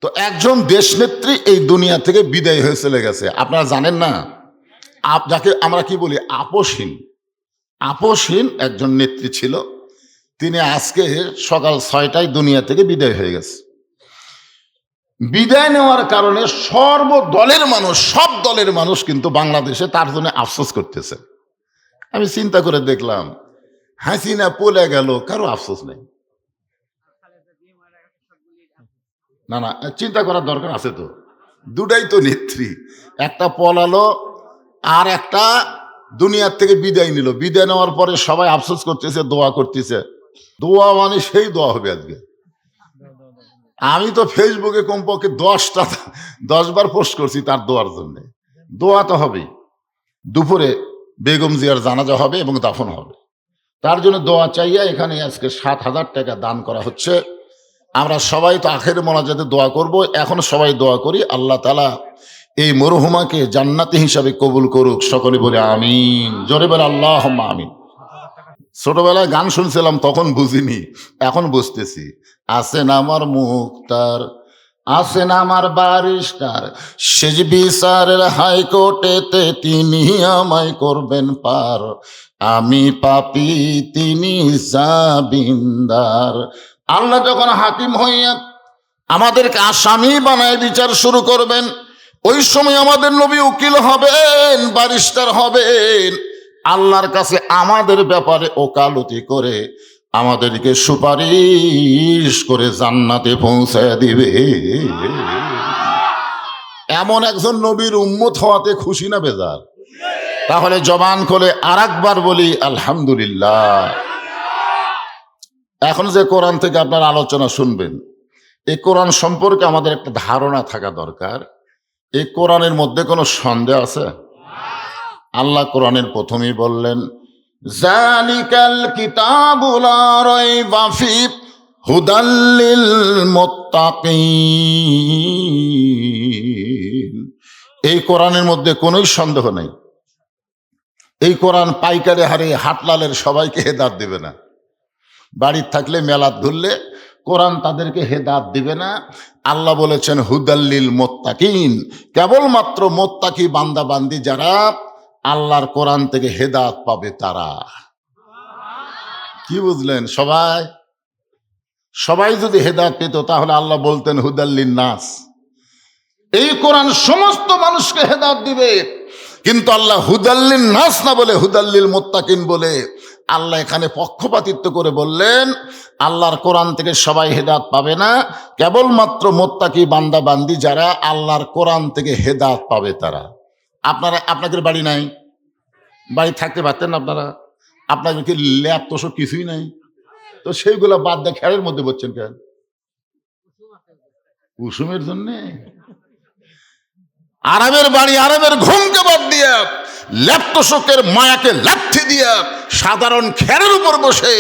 তো একজন দেশনেত্রী এই দুনিয়া থেকে বিদায় হয়ে চলে গেছে, আপনারা জানেন না? যাকে আমরা কি বলি, আপসহীন একজন নেত্রী ছিল। তিনি আজকে সকাল 6টায় দুনিয়া থেকে বিদায় হয়ে গেছে। বিদায় নেওয়ার কারণে সব দলের মানুষ কিন্তু বাংলাদেশে তার জন্য আফসোস করতেছে। আমি চিন্তা করে দেখলাম, হাসিনা পলে গেল, কারো আফসোস নেই। না না, চিন্তা করার দরকার আছে তো। দুটাই তো নেত্রী, একটা পলালো আর একটা দুনিয়ার থেকে বিদায় নিল। বিদায় নেওয়ার পরে সবাই আফসোস করতেছে, দোয়া করতেছে। দোয়া মানে সেই দোয়া হবে আজকে। আমি তো ফেসবুকে কমপক্ষে 10বার পোস্ট করছি তার দোয়ার জন্য। দোয়া তো হবেই। দুপুরে বেগম জিয়ার জানাজা হবে এবং দাফন হবে, তার জন্য দোয়া চাইয়া এখানে আজকে 7,000 টাকা দান করা হচ্ছে। আমরা সবাই তো আখের মোনাজাতে দোয়া করব। এখন সবাই দোয়া করি, আল্লাহ তাআলা এই মরহুমাকে জান্নাতি হিসাবে কবুল করুক। সকলে বলে আমিন, জোরে বলে আল্লাহুম্মা আমিন। ছোটবেলায় গান শুনছিলাম, তখন বুঝিনি, এখন বুঝতেছি। আছেন আমার মুক্তার, আছেন আমার বারিস্টার, সেজ বিচারের হাইকোর্টেতে তিনি আমায় করবেন পার। আমি পাপী, তিনি জামিনদার। আল্লাহ যখন হাকিম হইয়া আমাদেরকে আসামি বানায় বিচার শুরু করবেন, ওই সময় আমাদের নবী উকিল হবেন, বারিস্টার হবেন। আল্লাহর কাছে আমাদের ব্যাপারে ওকালতি করে আমাদেরকে সুপারিশ করে জান্নাতে পৌঁছায় দিবে। এমন একজন নবীর উম্মত হওয়াতে খুশি না বেজার? তাহলে জবান খুলে আরেকবার বলি আলহামদুলিল্লাহ। এখন যে কোরআন থেকে আপনারা আলোচনা শুনবেন, এই কোরআন সম্পর্কে আমাদের একটা ধারণা থাকা দরকার। এই কোরআনের মধ্যে কোনো সন্দেহ আছে? আল্লাহ কোরআনের প্রথমেই বললেন, জালিকাল কিতাবু লা রাইবা ফীহি হুদাল লিল মুত্তাকিন। এই কোরআনের মধ্যে কোনো সন্দেহ নেই। এই কোরআন পাইকারি হারে হাটলালের সবাইকে হেদায়েত দিবে না। বাড়ির থাকলে মেলাত ধরলে কোরআন তাদেরকে হেদায়েত দিবে না। আল্লাহ বলেছেন হুদাল্লিল মুত্তাকিন, কেবলমাত্র মুত্তাকি বান্দা বান্দি যারা আল্লাহর কোরআন থেকে হেদায়েত পাবে তারা। কি বুঝলেন? সবাই যদি হেদায়েত পেত তাহলে আল্লাহ বলতেন হুদাল্লিন নাস। এই কোরআন সমস্ত মানুষকে হেদায়েত দিবে, কিন্তু আল্লাহ হুদাল্লিন নাস না বলে হুদাল্লিল মুত্তাকিন বলে আল্লাহ এখানে পক্ষপাতিত্ব করে বললেন, আল্লাহর কোরআন থেকে সবাই হেদায়েত পাবে না, কেবলমাত্র মুত্তাকি বান্দা বান্দি যারা আল্লাহর কোরআন থেকে হেদায়েত পাবে তারা। আপনাদের বাড়ি নাই? বাড়ি থাকতে পারতেন আপনারা? আপনাদের কি ল্যাব তোষক কিছুই নাই? তো সেইগুলো বাদ দিয়ে খেয়ালের মধ্যে বলছেন কেন? কুসুমের জন্যে? আরামের বাড়ি, আরামের ঘুমকে বাদ দিয়া, ল্যাপটসকের মায়াকে লাথি দিয়া সাধারণ খেরের উপর বসে,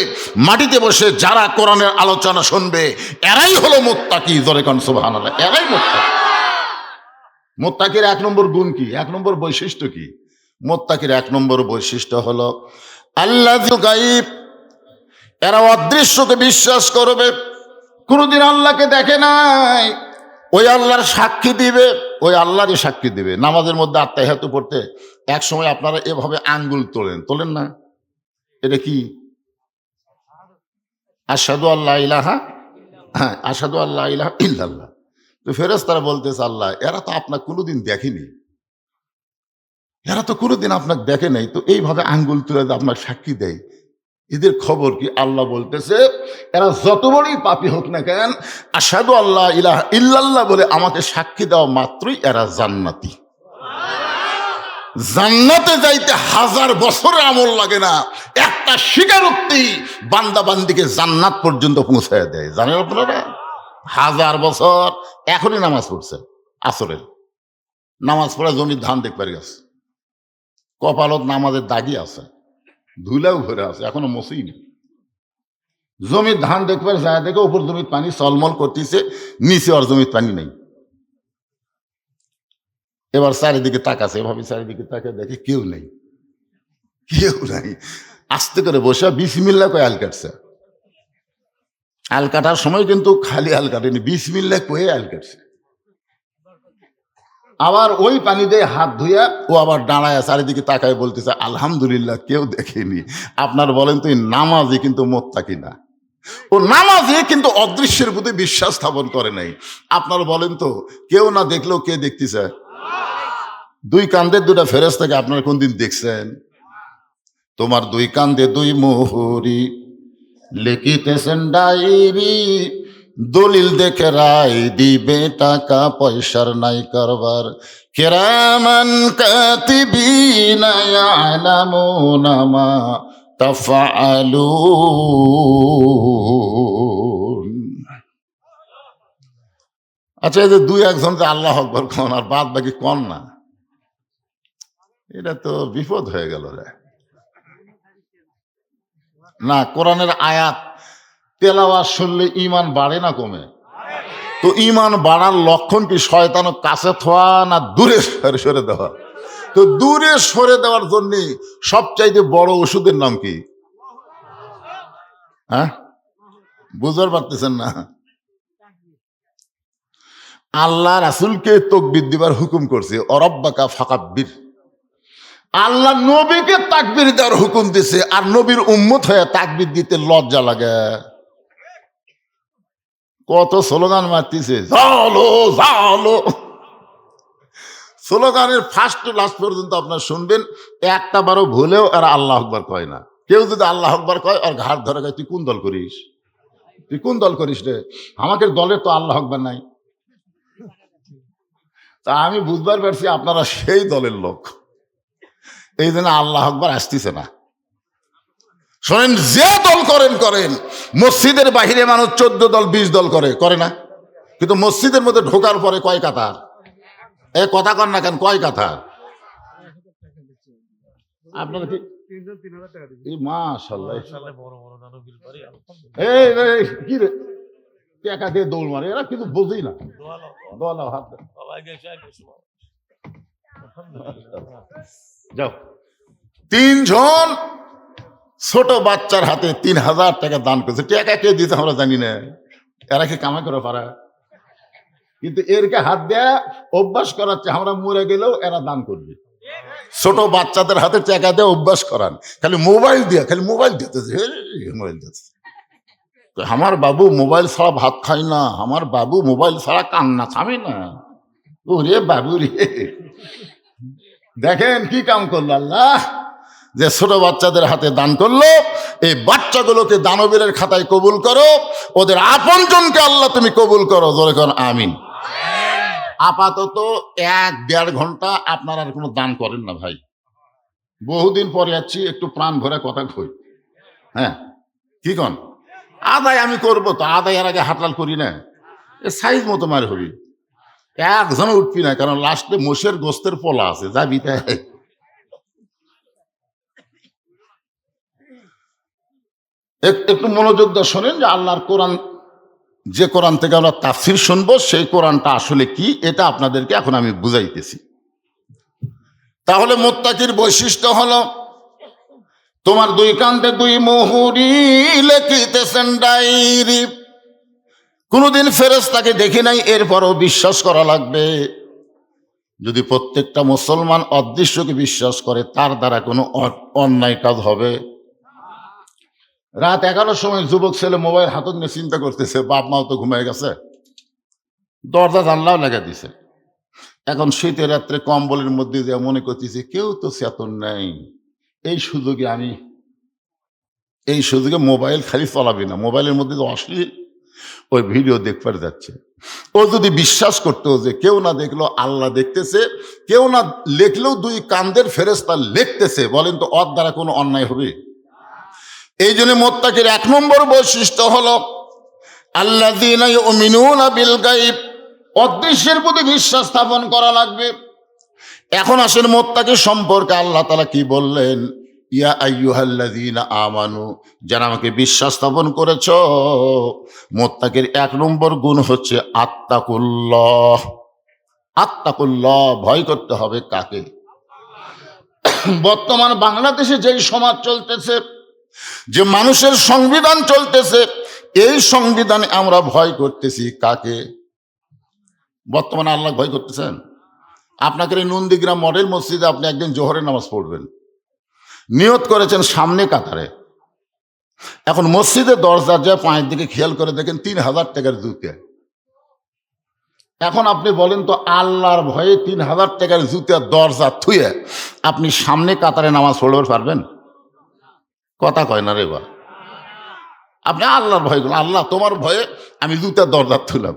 মাটিতে বসে যারা কোরআনের আলোচনা শুনবে, এরাই হলো মুত্তাকি। জোরে কোন সুবহানাল্লাহ। এরাই মুত্তাকি। মুত্তাকির 1 নম্বর গুণ কি? 1 নম্বর বৈশিষ্ট্য কি? মুত্তাকির 1 নম্বর বৈশিষ্ট্য হলো আল্লাযুল গায়ব। এরা অদৃশ্যকে বিশ্বাস করবে, কোনদিন আল্লাহকে দেখে নাই, ওই আল্লাহর সাক্ষী দিবে, ওই আল্লাহরই সাক্ষী দিবে। নামাজের মধ্যে আত্তাহিয়াত পড়তে এক সময় আপনারা এভাবে আঙ্গুল তোলেন না? এটা কি? আশহাদু আল্লা ইলাহা, হ্যাঁ, আশহাদু আল্লা ইলাহা ইল্লাল্লাহ। তো ফেরেশতারা বলতেছে, আল্লাহ এরা তো আপনাকে কোনোদিন দেখেনি, এরা তো কোনোদিন আপনাকে দেখে নাই, তো এইভাবে আঙ্গুল তুলে আপনার সাক্ষী দেয়, এদের খবর কি? আল্লাহ বলতেছে, এরা যত বড়ই পাপী হোক না কেন, আশহাদু আল্লাহ ইলাহা ইল্লাল্লাহ বলে আমাকে সাক্ষী দেওয়া মাত্রই এরা জান্নাতি। জান্নাতে যাইতে 1000 বছরের আমল লাগে না, একটা স্বীকারোক্তি বান্দা বান্দিকে জান্নাত পর্যন্ত পৌঁছায় দেয়। জানেন আপনারা? 1000 বছর। এখনই নামাজ পড়ছে, আসরের নামাজ পড়া জমির ধান দেখবার গেছে, কপালত নামাজের দাগি আছে, ধুলাও ভরে আছে, এখনো মসেই। জমির ধান দেখবার যায়, দেখে উপর জমির পানি চলমল করতেছে, নিচে আর জমির পানি নেই। এবার চারিদিকে তাকাছে, এভাবে চারিদিকে তাকে দেখে কেউ নেই। আস্তে করে বসে বিসমিল্লাহ কয়ে আল কাটছে। আল কাটার সময় কিন্তু খালি আল কাটেনি, বিসমিল্লাহ কয়ে আল কাটছে। আবার ওই পানি দিয়ে হাত ধুইয়া ও আবার দাঁড়ায় চারিদিকে তাকায় বলতেছে আলহামদুলিল্লাহ কেউ দেখেনি। আপনার বলেন তো এই নামাজে কিন্তু মোত্তাকি না, ও নামাজে কিন্তু অদৃশ্যের প্রতি বিশ্বাস স্থাপন করে নাই। আপনার বলেন তো কেউ না দেখলেও কে দেখতেছে? দুই কান্দের দুটা ফেরেশতাকে আপনারা কোনদিন দেখছেন? তোমার দুই কান্দে দুই মোহরি, লিখিতেছেন ডায়েরি, দলিল দেখে রায় দিবে, টাকা পয়সার নাই কারবার। কিরামান কাতিবিনা ইয়ালামুনা মা তাফআলুন। আচ্ছা, এই যে দুই একজন যে আল্লাহ আকবার কোন আর বাদ বাকি কোন না, এটা তো বিপদ হয়ে গেল রে। না, কোরআনের আয়াত তেলাওয়াত শুনলে ঈমান বাড়ে না কমে? তো ঈমান বাড়ার লক্ষণ কি শয়তান কাছে থোয়া না দূরে সরে সরে দেওয়া? তো দূরে সরে দেওয়ার জন্য সবচাইতে বড় ওষুধের নাম কি? হ্যাঁ, বুঝতে পারতেছেন না? আল্লাহ রাসূলকে তাকবীর দিবার হুকুম করছে, অরব্বাকা ফাকাব্বির। আল্লাহ নবীকে তাকবীর দেওয়ার হুকুম দিছে, আর নবীর উম্মত হয়ে তাকবীর দিতে লজ্জা লাগে। কত স্লোগান মারতেছে, জালো জালো। স্লোগানের ফার্স্ট টু লাস্ট পর্যন্ত আপনার শুনবেন, একটা বারও ভুলেও আর আল্লাহ আকবার কয় না। কেউ যদি আল্লাহ আকবার কয় আর ঘাট ধরে কয় তুই কোন দল করিস, তুই কোন দল করিস রে, আমাকে দলের তো আল্লাহ আকবার নাই। তা আমি বুঝবার পারছি আপনারা সেই দলের লোক, এই জন্য আল্লাহ আকবার আসতেছে না। শোনেন, যে দল করেন করেন, মসজিদের বাহিরে মানুষ 14 দল 20 দল করে না, কিন্তু মসজিদের মধ্যে ঢোকার পরে কয় কাতার? এ কথা কন না কেন, কয় কাতার? আপনারা কি মাশাআল্লাহ কি রে টাকা দিয়ে দৌড় মারে এরা, কিন্তু বুঝি না। যাও, 3 জন ছোট বাচ্চার হাতে 3000 টাকা দান করেছে। টাকা কে দিতে আমরা জানি না, এরা কি কামাই করে পারা? কিন্তু এরকে হাত দেয়া অভ্যাস করাচ্ছে, আমরা মরে গেলেও এরা দান করবে। ছোট বাচ্চাদের হাতে টাকা দিয়ে অভ্যাস করান, খালি মোবাইল দিয়ে, খালি মোবাইল দিতেছে, মোবাইল দিতেছে। আমার বাবু মোবাইল ছাড়া ভাত খায় না, আমার বাবু মোবাইল ছাড়া কান্না থামে না। ওরে বাবু রে, দেখেন কি কাম করলো আল্লাহ, যে ছোট বাচ্চাদের হাতে দান করলো। এই বাচ্চাগুলোকে দানবীরের খাতায় কবুল করো, ওদের আপনজনকে আল্লাহ তুমি কবুল করো। জোরে কর আমিন। আপাতত 1-1.5 ঘন্টা আপনারা আর কোনো দান করেন না ভাই। বহুদিন পরে যাচ্ছি, একটু প্রাণ ভরে কথা কই। হ্যাঁ, কি কন? আদায় আমি করবো তো, আদায় এর আগে হাতলাল করি না, এ সাইজ মতো মার হবি, একজন উঠবি না, কারণ লাস্টে মোষের গোস্তের পোলা আছে, যাবি তাই। একটু মনোযোগ দিয়ে শোনেন যে আল্লাহর কোরআন, যে কোরআন থেকে আমরা তাফসীর শুনবো, সেই কোরআনটা আসলে কি, এটা আপনাদেরকে এখন আমি বুঝাইতেছি। তাহলে মুত্তাকির বৈশিষ্ট্য হলো, তোমার দুই কান্দে দুই মুহুরি, লিখিতেছেন ডায়েরি। কোনোদিন ফেরেশতাকে দেখি নাই, এরপরও বিশ্বাস করা লাগবে। যদি প্রত্যেকটা মুসলমান অদৃশ্যকে বিশ্বাস করে, তার দ্বারা কোনো অন্যায় কাজ হবে। রাত 11টার সময় যুবক ছেলে মোবাইল হাতত নিয়ে চিন্তা করতেছে, বাপ মাও তো ঘুমিয়ে গেছে, দরজা জানলাও লেগে দিছে। এখন শীতের রাত্রে কম্বলের মধ্যে যে মনে করতেছে কেউ তো চেতন নেই, এই সুযোগে মোবাইল খালি চলাবি না, মোবাইলের মধ্যে যে অশ্লীল ওই ভিডিও দেখবার যাচ্ছে। ও যদি বিশ্বাস করতো যে কেউ না দেখলো আল্লাহ দেখতেছে, কেউ না লেখলেও দুই কান্দের ফেরেশতা লিখতেছে, বলেন তো ওর দ্বারা কোনো অন্যায় হবে? এই জন্য মুত্তাকির 1 নম্বর বৈশিষ্ট্য হলো আল্লাযীনা ইউমিনুনা বিল গায়ব, অদৃশ্যের প্রতি বিশ্বাস স্থাপন করা লাগবে। এখন আসেন মুত্তাকি সম্পর্কে আল্লাহ তাআলা কি বললেন, ইয়া আইয়ুহাল্লাযীনা আমানু, যারা আমাকে বিশ্বাস স্থাপন করেছ। মুত্তাকির 1 নম্বর গুণ হচ্ছে আত্তাকুল্লাহ। আত্তাকুল্লাহ, ভয় করতে হবে কাকে? বর্তমান বাংলাদেশে যেই সমাজ চলতেছে, যে মানুষের সংবিধান চলতেছে, এই সংবিধানে আমরা ভয় করতেছি কাকে? বর্তমানে আল্লাহ ভয় করতেছেন? আপনাকে এই নন্দীগ্রাম মডেল মসজিদে আপনি একদিন জোহরের নামাজ পড়বেন, নিয়ত করেছেন সামনে কাতারে। এখন মসজিদের দরজার যায় পায়ের দিকে খেয়াল করে দেখেন 3,000 টাকার জুতে। এখন আপনি বলেন তো, আল্লাহর ভয়ে 3,000 টাকার জুতার দরজা থুয়ে আপনি সামনে কাতারে নামাজ পড়তে পারবেন? কথা কয় না রে বা। আপনি আল্লাহর ভয় করুন, আল্লাহ তোমার ভয়ে আমি জুতার দরজা থুলাম,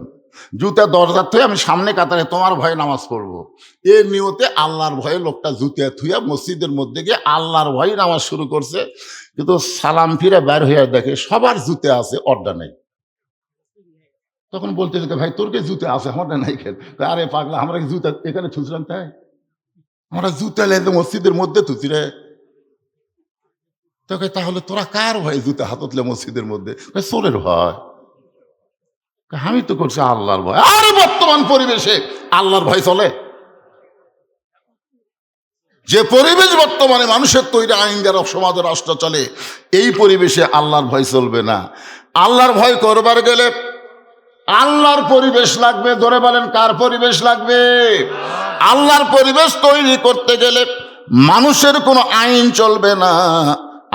জুতার দরজা থুয়ে আমি সামনে কাতারে তোমার ভয়ে নামাজ পড়বো। এর নিয়তে আল্লাহর ভয়ে লোকটা জুতা থুয়া মসজিদের মধ্যে গিয়ে আল্লাহর ভয়ে নামাজ শুরু করছে, কিন্তু সালাম ফিরে বের হয়ে দেখে সবার জুতে আছে, অর্ডার নেই। তখন বলতেছে, ভাই তোর কে জুতে আছে, অর্ডার নাই কেন? আরে পাগলা, আমরা কি জুতা এখানে থুছিলাম? তাই আমরা জুতা লেগে মসজিদের মধ্যে থুছি রে। তোকে তাহলে তোরা কার ভয় জুতা হাততলে মসজিদের মধ্যে? চোরের ভয়। আমি তো করছি আল্লাহর ভয়। আরে বর্তমান পরিবেশে আল্লাহর ভয় চলে? যে পরিবেশ বর্তমানে মানুষের তৈরি আইন দ্বারা সমাজের রাষ্ট্র চলে, এই পরিবেশে আল্লাহর ভয় চলবে না। আল্লাহর ভয় করবার গেলে আল্লাহর পরিবেশ লাগবে। ধরে বলেন, কার পরিবেশ লাগবে? আল্লাহর পরিবেশ তৈরি করতে গেলে মানুষের কোনো আইন চলবে না,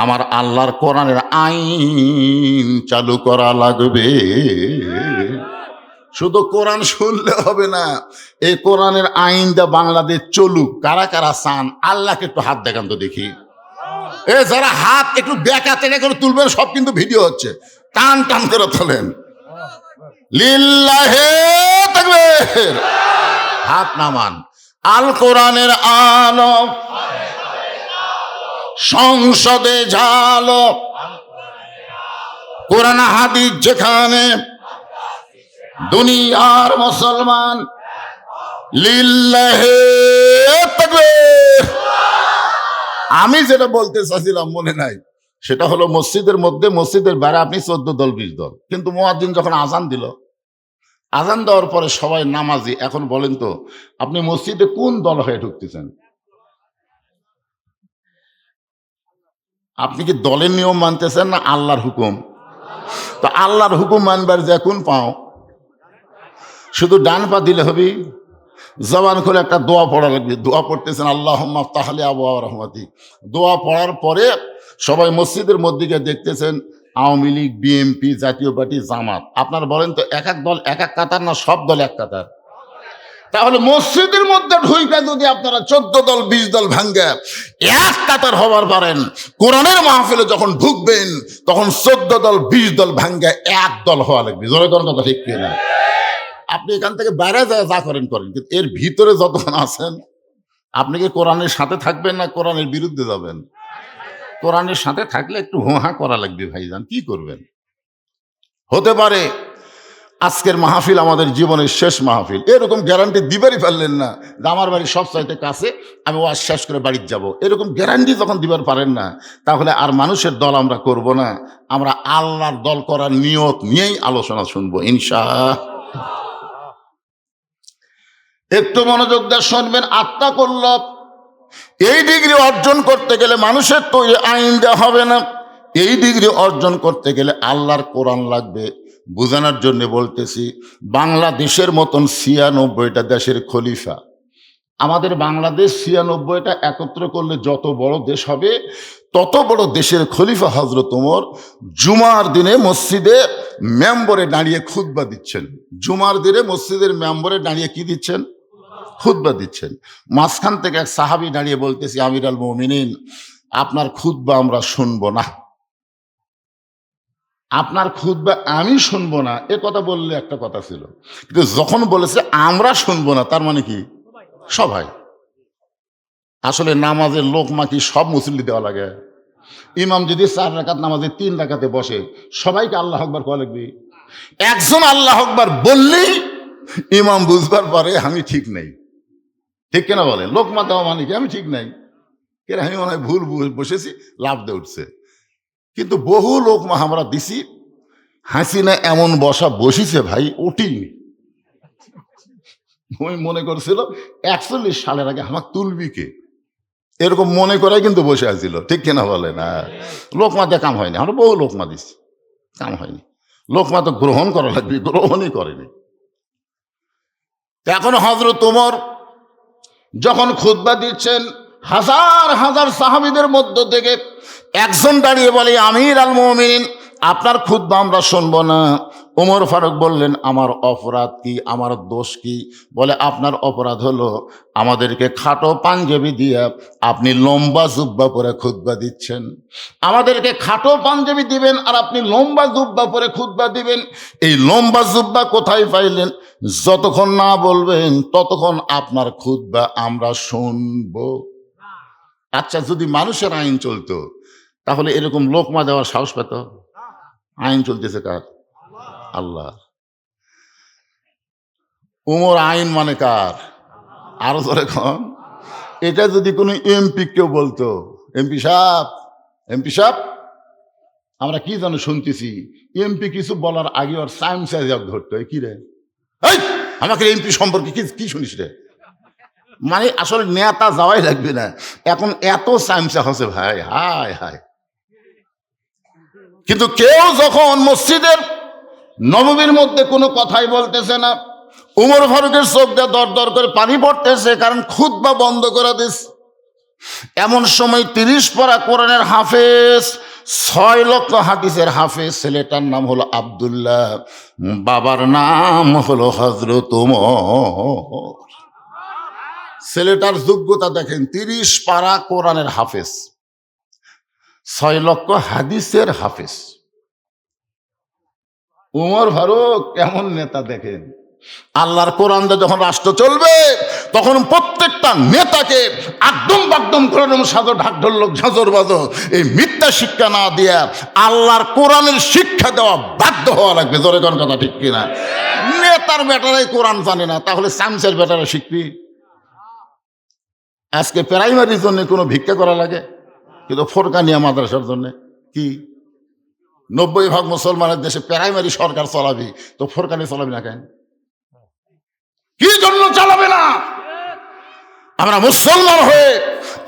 আমার আল্লাহর কোরআনের আইন চালু করা লাগবে। শুধু কোরআন শুনলে হবে না, এই কোরআনের আইন দা বাংলাদেশ চলুক। কারা কারা চান? আল্লাহকে একটু হাত দেখান তো দেখি। এ যারা হাত একটু বেঁকা টেনে করে তুলবেন, সব কিন্তু ভিডিও হচ্ছে, টান টান করে তোলেন। লিল্লাহে তাকবীর। হাত নামান। আল কোরআনের আলো সংসদে ঝালো, কোরআন হাদিস যেখানে দুনিয়ার মুসলমান। লিল্লাহে তাকবীর। আমি যেটা বলতে চাইছিলাম মনে নাই, সেটা হলো মসজিদের মধ্যে, মসজিদের বাইরে আপনি 14 দল 20 দল, কিন্তু মুয়াজ্জিন যখন আজান দিল, আজান দেওয়ার পরে সবাই নামাজি। এখন বলেন তো, আপনি মসজিদে কোন দল হয়ে ঢুকতেছেন? আপনি কি দলের নিয়ম মানতেছেন না আল্লাহর হুকুম? তো আল্লাহর হুকুম মানবার যে কোন পাও? শুধু ডান পা দিলে হবে? জবান খুলে একটা দোয়া পড়া লাগবে। দোয়া পড়তেছেন, আল্লাহুম্মা আফতাহ লি আবওয়াব রাহমাতিক। দোয়া পড়ার পরে সবাই মসজিদের মধ্যে গিয়ে দেখতেছেন আওয়ামী লীগ, বিএনপি, জাতীয় পার্টি, জামাত। আপনারা বলেন তো, এক এক দল এক এক কাতার না সব দল এক কাতার? তাহলে মসজিদের মধ্যে ঢুইকা যদি আপনারা 14 দল 20 দল ভাঙ্গা এক কাতার হবার পারেন, কোরআনের মাহফিলে যখন ঢুকবেন তখন 14 দল 20 দল ভাঙ্গা এক দল হওয়া লাগবে। জোরে কোন কথা ঠিক কিনা? আপনি এখান থেকে বাইরে যা করেন করেন, কিন্তু এর ভিতরে যতক্ষণ আছেন, আপনি কি কোরআনের সাথে থাকবেন না কোরআনের বিরুদ্ধে যাবেন? কোরআনের সাথে থাকলে একটু হোহা করা লাগবে ভাইজান। কি করবেন? হতে পারে আজকের মাহফিল আমাদের জীবনের শেষ মাহফিল। এরকম গ্যারান্টি দিবারই পারলেন না যে আমার বাড়ি সব চাইতে কাছে, আমি ওয়াজ শেষ করে বাড়িতে যাব। এরকম গ্যারান্টি যখন দিবার পারেন না, তাহলে আর মানুষের দল আমরা করব না, আমরা আল্লাহর দল করার নিয়ত নিয়েই আলোচনা শুনবো ইনশাআল্লাহ। একটু মনোযোগ দিয়ে শুনবেন। আত্মা করল এই ডিগ্রি অর্জন করতে গেলে মানুষের তৈরি আইন দেওয়া হবে না। এই ডিগ্রি অর্জন করতে গেলে আল্লাহর কোরআন লাগবে। বোঝানোর জন্য বলতেছি, বাংলাদেশের মতন 96টা দেশের খলিফা, আমাদের বাংলাদেশ 96টা একত্র করলে যত বড় দেশ হবে, তত বড় দেশের খলিফা হযরত ওমর জুমার দিনে মসজিদে মেম্বরে দাঁড়িয়ে খুতবা দিচ্ছেন। জুমার দিনে মসজিদের মেম্বরে দাঁড়িয়ে কি দিচ্ছেন? খুতবা দিচ্ছেন। মাঝখান থেকে এক সাহাবী দাঁড়িয়ে বলতেছি, আমির আল মুমিনিন, আপনার খুতবা আমরা শুনবো না, আপনার খুতবা আমি শুনবো না। এ কথা বললে একটা কথা ছিল, কিন্তু যখন বলেছে আমরা শুনবো না, তার মানে কি? সবাই। আসলে নামাজের লোকমা কি সব মুসল্লি দেওয়া লাগে? ইমাম যদি 4 রাকাত নামাজে 3 রাকাতে বসে, সবাইকে আল্লাহ আকবার কওয়া লাগবে? একজন আল্লাহ আকবার বললেই ইমাম বুঝবার পরে আমি ঠিক নেই। ঠিক কেনা বলেন? লোকমা দেওয়া মানে কি আমি ঠিক নাই, কেন আমি মনে হয় ভুল বসেছি, লাভ দিয়ে উঠছে। কিন্তু বহু লোকমা আমরা দিছি, হাসিনা এমন বসা বসিছে ভাই, ওঠিনি। ওই মনে করছিল 41 সালের আগে আমার তুলবি কে, এরকম মনে করে কিন্তু বসে আছিল। ঠিক কিনা বলে না? লোকমা দিয়ে কাম হয়নি। আমরা বহু লোকমা দিচ্ছি, কাম হয়নি। লোকমা তো গ্রহণ করা লাগবে, গ্রহণই করেনি। এখন হযরত ওমর যখন খুতবা দিচ্ছেন হাজার হাজার সাহাবীদের মধ্য থেকে একজন দাঁড়িয়ে বলে, আমির আল মুমিনিন, আপনার খুতবা আমরা শুনবো না। ওমর ফারুক বললেন, আমার অপরাধ কি, আমার দোষ কি? বলে, আপনার অপরাধ হলো আমাদেরকে খাটো পাঞ্জাবি দিয়ে আপনি লম্বা জুব্বা পরে খুতবা দিচ্ছেন। আমাদেরকে খাটো পাঞ্জাবি দিবেন আর আপনি লম্বা জুব্বা পরে খুতবা দিবেন। এই লম্বা জুব্বা কোথায় পাইলেন? যতক্ষণ না বলবেন ততক্ষণ আপনার খুতবা আমরা শুনবো। আচ্ছা, যদি মানুষের আইন চলতো তাহলে এরকম লোকমা দেওয়ার সাহস পেত? আইন চলতেছে কার? আল্লাহ। উমর আইন মানে কার? আরো ধরে কন। এটা যদি কোনো এমপি কেউ বলতো, এমপি সাহেব, এমপি সাহেব, আমরা কি জানো শুনতেছি, এমপি কিছু বলার আগে ওর সাইন্স ধরতো, কি রে, এই আমাকে এমপি সম্পর্কে কি শুনিস রে? মানে আসলে নেতা যাওয়াই লাগবে না, এখন এত সাইন্স হচ্ছে ভাই, হায় হায়। কিন্তু কেউ যখন মসজিদের নববীর মধ্যে কোনো কথাই বলতেছে না, উমর ফারুকের চোখ দিয়ে দর দর করে পানি পড়তেছে, কারণ খুতবা বন্ধ করে দিস। এমন সময় 30 পারা কোরআনের হাফেজ, 6 লক্ষ হাদিসের হাফেজ, ছেলেটার নাম হলো আব্দুল্লাহ, বাবার নাম হলো হযরত ওমর। ছেলেটার যোগ্যতা দেখেন, 30 পারা কোরআনের হাফেজ, 6 লক্ষ হাদিসের হাফেজ। উমর ফারুক কেমন নেতা দেখেন। আল্লাহর কোরআন দিয়ে যখন রাষ্ট্র চলবে তখন প্রত্যেকটা নেতাকে একদম বাকদম করে সাজো ঢাক ঢোলক ঝাঁঝর বাজো এই মিথ্যা শিক্ষা না দিয়া আল্লাহর কোরআনের শিক্ষা দেওয়া বাধ্য হওয়া লাগবে। জোরে কোন কথা ঠিক কিনা? নেতার বেটারাই কোরআন জানে না, তাহলে সামসের বেটারা শিখবি? আজকে প্রাইমারির জন্য কোনো ভিক্ষা করা লাগে, কিন্তু ফোরকানিয়া মাদ্রাসার জন্য কি 90% মুসলমানের দেশে প্রাইমারি সরকার চালাবি, তো ফোরকানি চালাবি না কেন? কি জন্য চালাবে না? আমরা মুসলমান হয়ে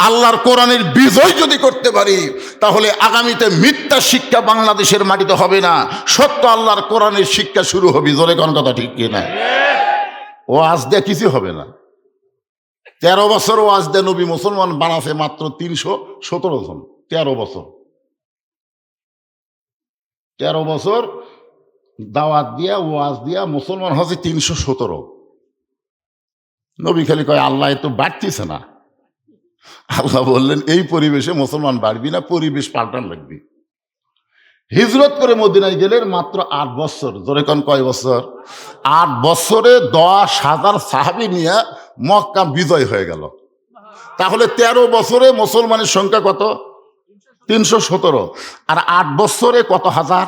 আল্লাহর কোরআনের বিজয় যদি করতে পারি তাহলে আগামীতে মিথ্যা শিক্ষা বাংলাদেশের মাটিতে হবে না, সত্য আল্লাহর কোরআনের শিক্ষা শুরু হবে। জোরে কোন কথা ঠিক কিনা? ওয়াজ দিয়ে কিছু হবে না। 13 বছর ওয়াজ দিয়ে নবী মুসলমান বানাছে মাত্র 317 জন। 13 বছর, 13 বছর দাওয়াত দিয়া ওয়াজ দিয়া মুসলমান হচ্ছে 317। নবী খালি কয় আল্লাহ তো বাড়তিছে না। আল্লাহ বললেন, এই পরিবেশে মুসলমান বাড়বি না, পরিবেশ পাল্টান লাগবে। হিজরত করে মদিনায় গেলেন মাত্র 8 বছর। জোরে কোন কয় বছর? 8 বছরে 10,000 সাহাবী নিয়ে মক্কা বিজয় হয়ে গেল। তাহলে 13 বছরে মুসলমানের সংখ্যা কত? 317। আর 8 বছরে কত হাজার?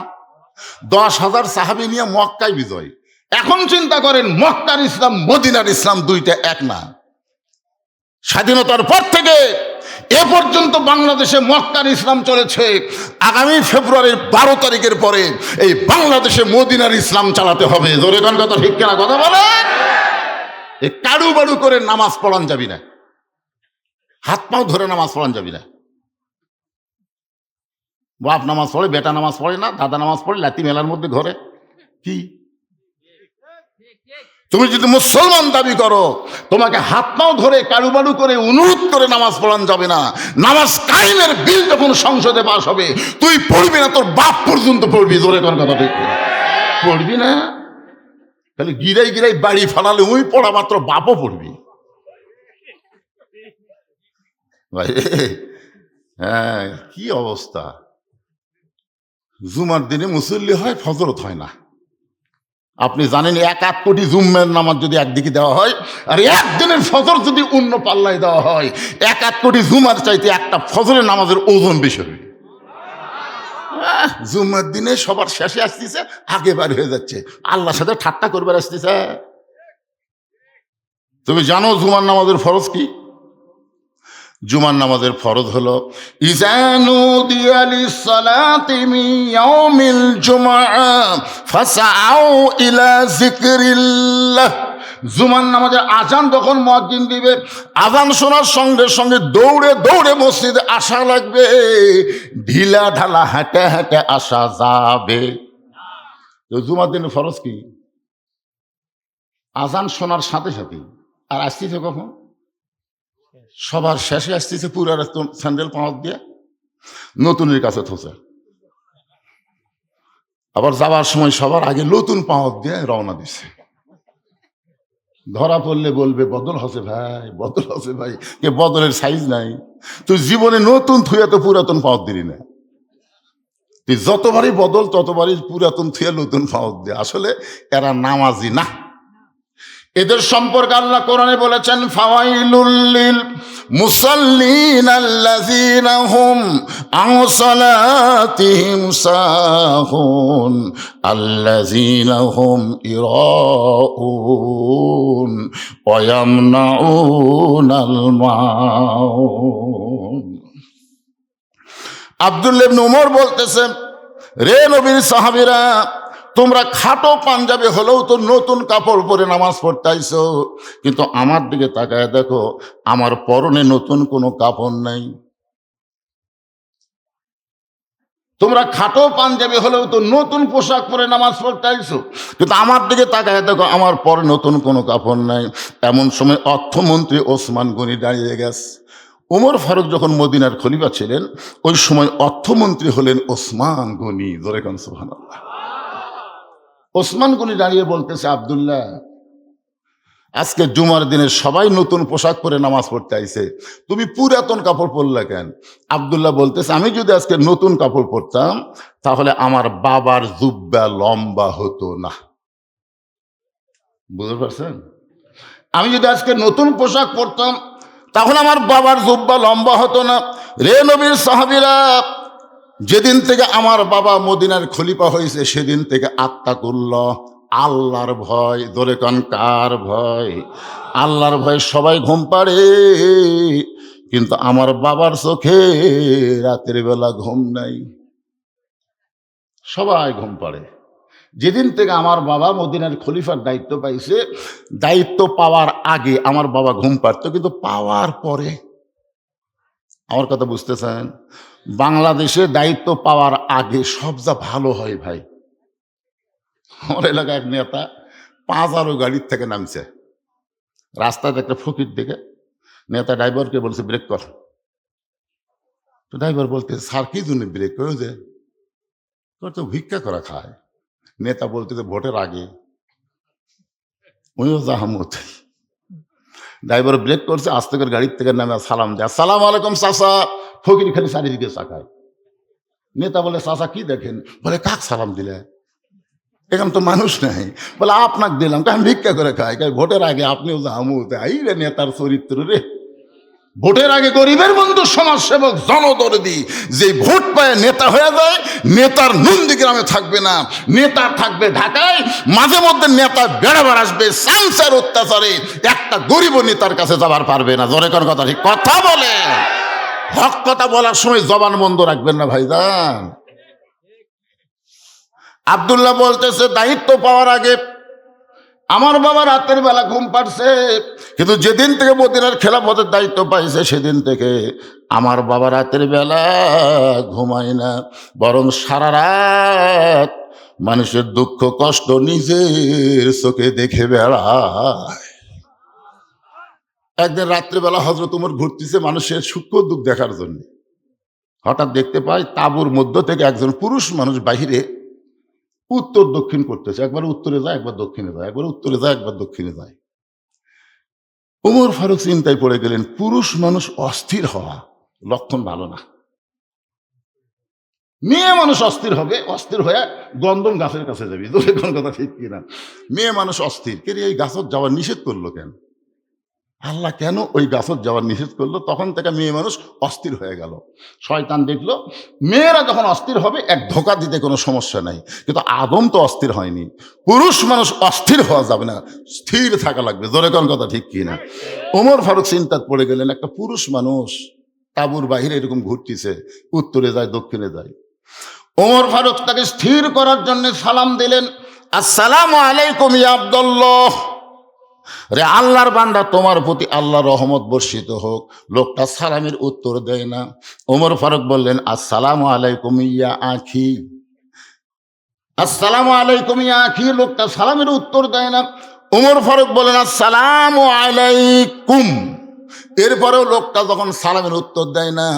10,000 সাহাবী নিয়ে মক্কায় বিজয়। এখন চিন্তা করেন, মক্কার ইসলাম মদিনার ইসলাম দুইটা এক না। স্বাধীনতার পর থেকে এ পর্যন্ত বাংলাদেশে মক্কার ইসলাম চলেছে। আগামী ফেব্রুয়ারির 12 তারিখের পরে এই বাংলাদেশে মদিনার ইসলাম চালাতে হবে। জোরে কোন কথা ঠিক কিনা? কথা বলে এই কাড়ু বাড়ু করে নামাজ পড়ান যাবি না, হাত পাও ধরে নামাজ পড়ান যাবি না। বাপ নামাজ পড়ে, বেটা নামাজ পড়ে না, দাদা নামাজ পড়ে, লাতি মেলার মধ্যে ঘরে কি? তুমি যদি মুসলমান দাবি করো, তোমাকে হাত পাও ধরে কারুবারু করে অনুরোধ করে নামাজ পড়ান যাবে না। নামাজ কায়েমের বিল যখন সংসদে পাস হবে তুই পড়বি না, তোর বাপ পর্যন্ত পড়বি। জোরে কোন কথা ঠিক পড়বি না? তাহলে গিরাই গিরাই বাড়ি ফালালে ওই পড়া মাত্র বাপও পড়বি। ভাই হ্যাঁ, কি অবস্থা। জুমার দিনে মুসল্লি হয়, ফজরত হয় না। আপনি জানেন 1 কোটি জুম্মের নামাজ যদি একদিকে দেওয়া হয় আর একদিনের ফজর যদি অন্য পাল্লায় দেওয়া হয়, 1 কোটি জুমার চাইতে একটা ফজরের নামাজের ওজন বেশি হবে। জুম্মার দিনে সবার শেষে আসতেছে, আগে বার হয়ে যাচ্ছে, আল্লাহর সাথে ঠাট্টা করবার আসতেছে। তুমি জানো জুমার নামাজের ফরজ কি? জুমার নামাজের ফরজ হলো ইজানু দিয়ালিস সালাতি মিন ইয়াউমিল জুমআ ফাসআউ ইলা যিকরিল্লাহ। জুমার নামাজের আজান যখন মুয়াজ্জিন দিবে, আজান শোনার সঙ্গে সঙ্গে দৌড়ে দৌড়ে মসজিদে আসা লাগবে, ঢিলা ঢালা হেঁটে হেঁটে আসা যাবে। তো জুমার দিনের ফরজ কি? আজান শোনার সাথে সাথে। আর আসতেছে কখন? সবার শেষে আসতেছে পুরার স্যান্ডেল পাওয়ার দিয়ে নতুনের কাছে থোসে, আবার যাওয়ার সময় সবার আগে নতুন পাওয়ার দিয়ে রওনা দিছে। ধরা পড়লে বলবে বদল হসে ভাই, বদল হসে ভাই, কে বদলের সাইজ নাই। তুই জীবনে নতুন থুয়া তো পুরাতন পাওয়ার দিলি না, তুই যতবারই বদল ততবারই পুরাতন থুয়া নতুন পাওয়ার দিয়ে। আসলে এরা নামাজি না। এদের সম্পর্কে আল্লাহ কোরআনে বলেছেন, ফাওয়াইলুল লিল মুসাল্লিন আল্লাযীনা হুম আন সালাতিহিম সাহুন আল্লাযীনা হুম ইরাউন ওয়া ইয়ামনাউনাল মাউন। আব্দুল্লাহ ইবনে উমর বলতেছেন, রে নবীর সাহাবীরা, তোমরা খাটো পাঞ্জাবি হলেও তো নতুন কাপড় পরে নামাজ পড়তে আইছো, কিন্তু আমার দিকে তাকায় দেখো, আমার পরনে নতুন কোনো কাপড় নাই। তোমরা খাটো পাঞ্জাবি হলেও তো নতুন পোশাক পরে নামাজ পড়তে আইছো, কিন্তু আমার দিকে তাকায় দেখো, আমার পরে নতুন কোনো কাপড় নাই। এমন সময় অর্থমন্ত্রী ওসমান গনি দাঁড়িয়ে গেছে। ওমর ফারুক যখন মদিনার খলিফা ছিলেন, ওই সময় অর্থমন্ত্রী হলেন ওসমান গনি। জোরে কান সুবহানাল্লাহ। ওসমান গনি দাঁড়িয়ে বলতেছে, আব্দুল্লাহ, আজকে জুমার দিনে সবাই নতুন পোশাক পরে নামাজ পড়তে আইছে, তুমি পুরাতন কাপড় পরলা কেন? আব্দুল্লাহ বলতেছে, আমি যদি আজকে নতুন কাপড় পরতাম তাহলে আমার বাবার জুব্বা লম্বা হতো না। বুঝতে পারছেন? আমি যদি আজকে নতুন পোশাক পরতাম তাহলে আমার বাবার জুব্বা লম্বা হতো না। রে নবীর সাহাবীরা, যেদিন থেকে আমার বাবা মদিনার খলিফা হয়েছে সেদিন থেকে আত্তাকুল্লাহ, আল্লাহর ভয়। ধরে কান, কার ভয়? আল্লাহর ভয়। সবাই ঘুম পাড়ে, কিন্তু আমার বাবার চোখে রাতের বেলা ঘুম নাই। সবাই ঘুম পাড়ে। যেদিন থেকে আমার বাবা মদিনার খলিফার দায়িত্ব পাইছে, দায়িত্ব পাওয়ার আগে আমার বাবা ঘুম পাড়তো, কিন্তু পাওয়ার পরে, আমার কথা বুঝতেছেন, বাংলাদেশে দায়িত্ব পাওয়ার আগে সব যা ভালো হয় ভাই। আমার এলাকায় এক নেতা 5 গাড়ির থেকে নামছে, রাস্তাতে একটা ফকির দেখে নেতা ড্রাইভারকে বলছে ব্রেক কর। তো ড্রাইভার বলতে, স্যার কি জন্য ব্রেক করে? যে তোর তো ভিক্ষা করা খায়। নেতা বলতে, ভোটের আগে উনিও জাহামত। ড্রাইভার ব্রেক করছে, আস্তে করে গাড়ির থেকে নামে সালাম দেয়, আসসালামু আলাইকুম চাচা। ফকির খালি চারিদিকে চাকায়। নেতা বলে, চাচা কি দেখেন? বলে, কাক সালাম দিলে? এখানে তো মানুষ নাই। বলে, আপনাকে দিলাম, আমি ভিক্ষা করে খাই। ভোটের আগে আপনিও জাহামত। আই রে নেতার চরিত্র রে। ভোটের আগে গরিবের বন্ধু, সমাজসেবক, জনদরদি, যে ভোট পায় নেতা হয়ে যায়, নেতার নন্দীগ্রামে থাকবে না, নেতা থাকবে ঢাকায়। মাঝে মধ্যে নেতা বেড়াবার আসবে, সাংসার অত্যাচারে একটা গরিব নেতার কাছে যাবার পারবে না। জোরে কোন কথা, ঠিক কথা বলে। হক কথা বলার সময় জবান বন্ধ রাখবেন না ভাইজান। আব্দুল্লাহ বলতেছে, দায়িত্ব পাওয়ার আগে আমার বাবা রাতের বেলা ঘুম পাড়ছে, কিন্তু যেদিন থেকে মদিনার খেলাফতের দায়িত্ব পাইছে সেদিন থেকে আমার বাবা রাতের বেলা ঘুমায় না, বরং সারা রাত মানুষের দুঃখ কষ্ট নিজের চোখে দেখে বেড়ায়। একদিন রাত্রেবেলা হযরত ওমর ঘুরতেছে মানুষের সূক্ষ্ম দুঃখ দেখার জন্য। হঠাৎ দেখতে পায় তাঁবুর মধ্য থেকে একজন পুরুষ মানুষ বাহিরে উত্তর দক্ষিণ করতেছে। একবার উত্তরে যায়, একবার দক্ষিণে যায়, একবার উত্তরে যায়, একবার দক্ষিণে যায়। ওমর ফারুক চিন্তায় পড়ে গেলেন, পুরুষ মানুষ অস্থির হওয়া লক্ষণ ভালো না। মেয়ে মানুষ অস্থির হবে, অস্থির হয়ে গন্ধম গাছের কাছে যাবি। তোর কোন কথা ঠিক কিনা? মেয়ে মানুষ অস্থির, কে এই গাছত যাওয়ার নিষেধ করলো কেন? আল্লাহ কেন ওই গাছত যাওয়ার নিষেধ করলো? তখন থেকে মেয়ে মানুষ অস্থির হয়ে গেল। শয়তান দেখলো মেয়েরা যখন অস্থির হবে এক ধোকা দিতে কোনো সমস্যা নাই, কিন্তু আদম তো অস্থির হয়নি। পুরুষ মানুষ অস্থির হওয়া যাবে না, স্থির থাকা লাগবে। জোরে কোন কথা ঠিক কিনা? ওমর ফারুক চিন্তায় পড়ে গেলেন, একটা পুরুষ মানুষ তাঁবুর বাহিরে এরকম ঘুরতেছে, উত্তরে যায়, দক্ষিণে যায়। ওমর ফারুক তাকে স্থির করার জন্য সালাম দিলেন, আসসালামু আলাইকুম ইয়া আব্দুল্লাহ। রে আল্লাহর বান্দা, তোমার প্রতি আল্লাহর রহমত বর্ষিত হোক। লোকটা সালামের উত্তর দেয় না। ওমর ফারুক বললেন, আসসালামু আলাইকুম ইয়া আখি। আসসালামু আলাইকুম ইয়া আখি। লোকটা সালামের উত্তর দেয় না। ওমর ফারুক বললেন, আসসালামু আলাইকুম। এরপরেও লোকটা যখন সালামের উত্তর দেয় না,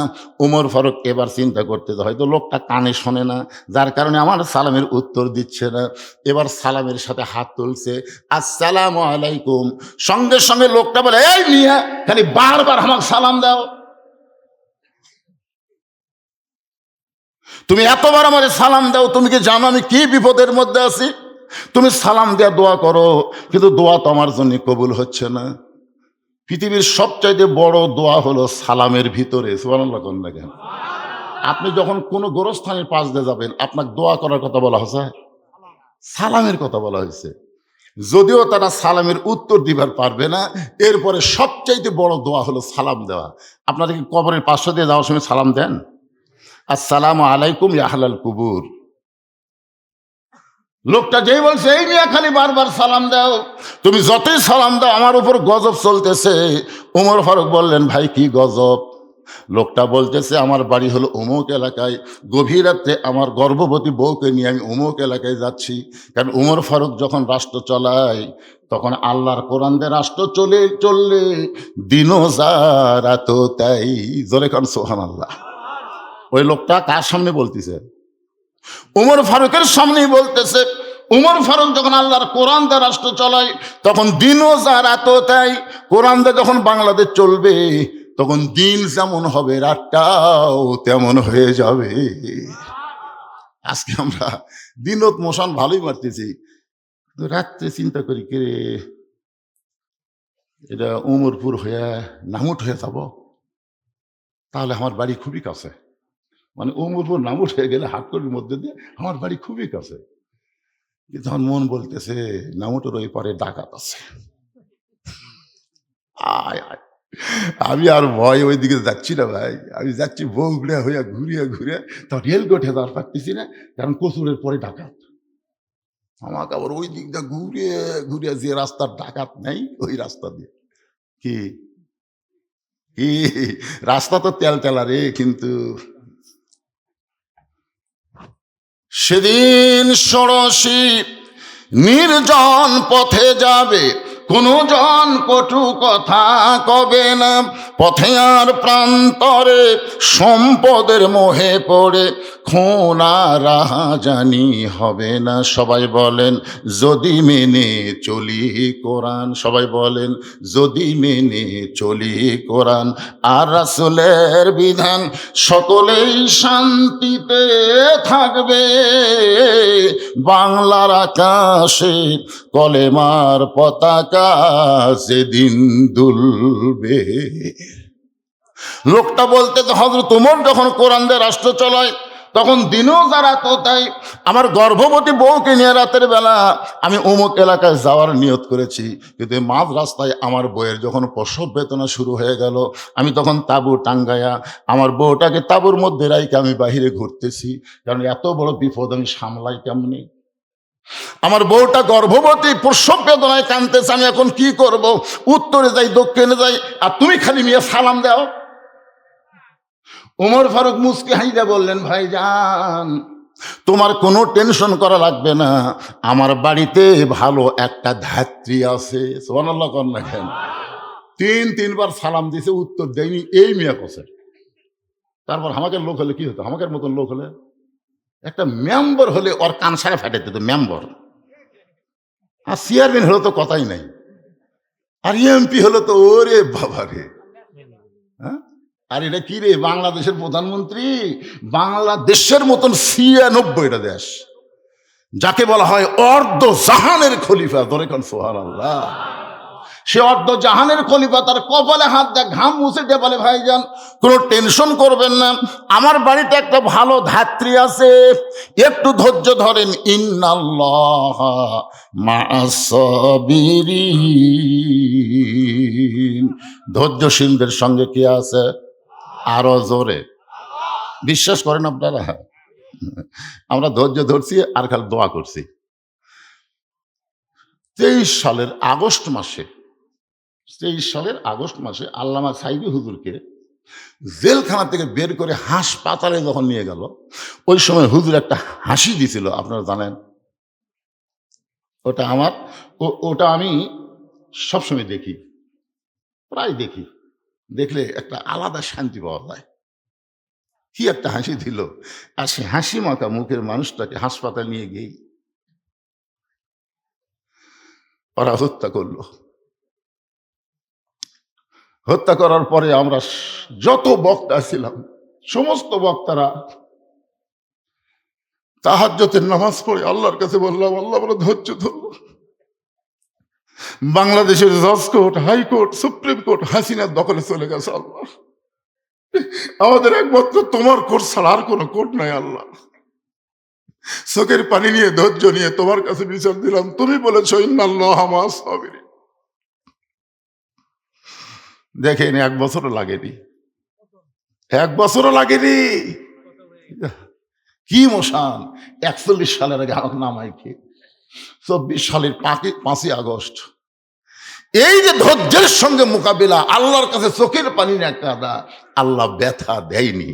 ওমর ফারুক এবার চিন্তা করতে যে হয়তো লোকটা কানে শোনে না, যার কারণে আমার সালামের উত্তর দিচ্ছে না। এবার সালামের সাথে হাত তুলছে, আসসালামু আলাইকুম। সঙ্গে সঙ্গে লোকটা বলে, এই মিয়া, খালি বারবার আমাকে সালাম দাও, তুমি এতবার আমাকে সালাম দাও, তুমি কি জানো আমি কি বিপদের মধ্যে আছি? তুমি সালাম দেওয়া দোয়া করো, কিন্তু দোয়া তো আমার জন্য কবুল হচ্ছে না। পৃথিবীর সবচাইতে বড় দোয়া হলো সালামের ভিতরে। সুবহানাল্লাহ কোন না কেন? আপনি যখন কোনো গোরস্থানের পাশ দিয়ে যাবেন, আপনাকে দোয়া করার কথা বলা হয়েছে, সালামের কথা বলা হয়েছে। যদিও তারা সালামের উত্তর দিবার পারবে না, এরপরে সবচাইতে বড় দোয়া হলো সালাম দেওয়া। আপনারা কি কবরের পাশে দিয়ে যাওয়ার সময় সালাম দেন? আসসালামু আলাইকুম ইয়া আহলাল কুবুর। লোকটা যেই বলছে, এই নিয়ে খালি বারবার সালাম দাও, তুমি যতই সালাম দাও আমার উপর গজব চলতেছে। ওমর ফারুক বললেন, ভাই কি গজব? লোকটা বলতেছে, আমার বাড়ি হলো অমুক এলাকায়, গভীর রাত্রে আমার গর্ভবতী বউকে নিয়ে আমি অমুক এলাকায় যাচ্ছি। কারণ ওমর ফারুক যখন রাষ্ট্র চালায়, তখন আল্লাহর কোরআন দিয়ে রাষ্ট্র চললে দিনও যা রাতও তাই। জোরে কারণ সুবহানাল্লাহ। ওই লোকটা কার সামনে বলতেছে? উমর ফারুকের সামনেই বলতেছে। উমর ফারুক যখন আল্লাহর কোরআন দিয়ে রাষ্ট্র চলায়, তখন দিনও যা রাতও তাই। কোরআন দিয়ে যখন বাংলাদেশ চলবে, তখন দিন যেমন হবে রাতটাও তেমন হয়ে যাবে। আজকে আমরা দিনত মশান ভালোই মারতেছি, রাত্রে চিন্তা করি, কে এটা উমরপুর হয়ে নামুট হয়ে যাব, তাহলে আমার বাড়ি খুবই কাছে। মানে উমরপুর নামুট হয়ে গেলে হাটকড়ির মধ্যে দিয়ে আমার বাড়ি খুবই কাছে। কিন্তু আমার মন বলতেছে নামুটের ওই পারে ডাকাত আছে। আয় আয়, আমি আর ভয় ওই দিকে যাচ্ছি না ভাই, আমি যাচ্ছি বগুড়া হইয়া ঘুরিয়া ঘুরিয়া, তা রেলগেটে যাওয়ার পারতেছি না, কারণ কচুরের পরে ডাকাত। আমাকে আবার ওই দিক দিয়ে ঘুরিয়ে ঘুরিয়ে, যে রাস্তার ডাকাত নেই ওই রাস্তা দিয়ে। কি কি রাস্তা তো তেল তেলা রে। কিন্তু সেদিন ষোড়শী নির্জন পথে যাবে, কোনো জন কটু কথা কবে না। পথে আর প্রান্তরে সম্পদের মোহে পড়ে খোনা রাহাজানি হবে না। সবাই বলেন যদি মেনে চলি কোরআন। সবাই বলেন যদি মেনে চলি কোরআন আর রাসূলের বিধান, সকলেই শান্তিতে থাকবে। বাংলার আকাশে কলেমার পতাকা সেদিন দুলবে। লোকটা বলতে তো হযরত ওমর যখন কোরআন দিয়ে রাষ্ট্র চলায়, তখন দিনও যারা তো তাই। আমার গর্ভবতী বউকে নিয়ে রাতের বেলা আমি অমুক এলাকায় যাওয়ার নিয়ত করেছি, কিন্তু মাঝ রাস্তায় আমার বউয়ের যখন প্রসব বেদনা শুরু হয়ে গেল, আমি তখন তাঁবু টাঙ্গায়া আমার বউটাকে তাঁবুর মধ্যে রাইকে আমি বাহিরে ঘুরতেছি, কারণ এত বড় বিপদ আমি সামলাই কেমনি। আমার বউটা গর্ভবতী, প্রসব বেদনায় কাঁদতেছে, আমি এখন কি করব? উত্তরে যাই দক্ষিণে যাই, আর তুমি খালি মিয়া সালাম দাও। ওমর ফারুক মুচকি হাসিয়া বললেন, ভাইজান তোমার কোনো টেনশন করা লাগবে না, আমার বাড়িতে ভালো একটা ধাত্রী আছে। সুবহানাল্লাহ কর না কেন? তিনবার সালাম দিছে, উত্তর দেয়নি, এই মিয়া কছে। তারপর আমাদের লোক হলে কি হতো? আমাদের মতন লোক হলে, একটা মেম্বার হলে ওর কান সারে ফাটে দিত মেম্বার, আর চেয়ারম্যান হলে তো কথাই নাই, আর এমপি হলো তো ওরে বাবা রে। হ্যাঁ, আর এটা কি রে? বাংলাদেশের প্রধানমন্ত্রী, বাংলাদেশের মতন ৯৬টা দেশ, যাকে বলা হয় অর্ধ জাহানের খলিফা। ধরে কোন সুবহানাল্লাহ। সে অর্ধ জাহানের খলিফা, তার কপালে হাত দেয়, ঘাম মুছে দিয়ে বলে, ভাইজান কোনো টেনশন করবেন না, আমার বাড়িতে একটা ভালো ধাত্রী আছে, একটু ধৈর্য ধরেন। ইন্নাল্লাহা মা'আস সাবিরিন, ধৈর্যশীলদের সঙ্গে কি আছে? আরো জোরে বিশ্বাস করেন আপনারা? আমরা ধৈর্য ধরছি আর খালি দোয়া করছি। 23 সালের আগস্ট মাসে আল্লামা সাইদি হুজুরকে জেলখানা থেকে বের করে হাসপাতালে যখন নিয়ে গেল, ওই সময় হুজুর একটা হাসি দিছিল, আপনারা জানেন। ওটা আমি সবসময় দেখি, প্রায় দেখি। দেখলে একটা আলাদা শান্তি পাওয়া যায়। কি একটা হাসি দিল, আর সে হাসি মাখা মুখের মানুষটাকে হাসপাতাল নিয়ে গিয়ে ওরা হত্যা করলো। হত্যা করার পরে আমরা যত বক্তা ছিলাম সমস্ত বক্তারা তাহাজ্জুদের নামাজ পড়ে আল্লাহর কাছে বললাম, আল্লাহ বলে ধৈর্য ধরো। বাংলাদেশের জজ কোর্ট, হাইকোর্ট, সুপ্রিম কোর্ট হাসিনার দখলে চলে গেছে আল্লাহ। আমাদের একমাত্র তোমার কোর্ট ছাড়া আর কোনো কোর্ট নাই আল্লাহ। চোখের পানি নিয়ে ধৈর্য নিয়ে তোমার কাছে বিচার দিলাম। তুমি বলেছো ইন্নাল্লাহা মাআস সাবিরিন। দেখেন 1 বছরও লাগেনি, 1 বছরও লাগেনি। কি মশান! 41 সালের আগে আমাকে নামাই কে 24 সালের 5ই আগস্ট। এই যে ধৈর্যের সঙ্গে মোকাবিলা, আল্লাহর কাছে চোখের পানি না কাঁদা, আল্লাহ ব্যথা দেয়নি।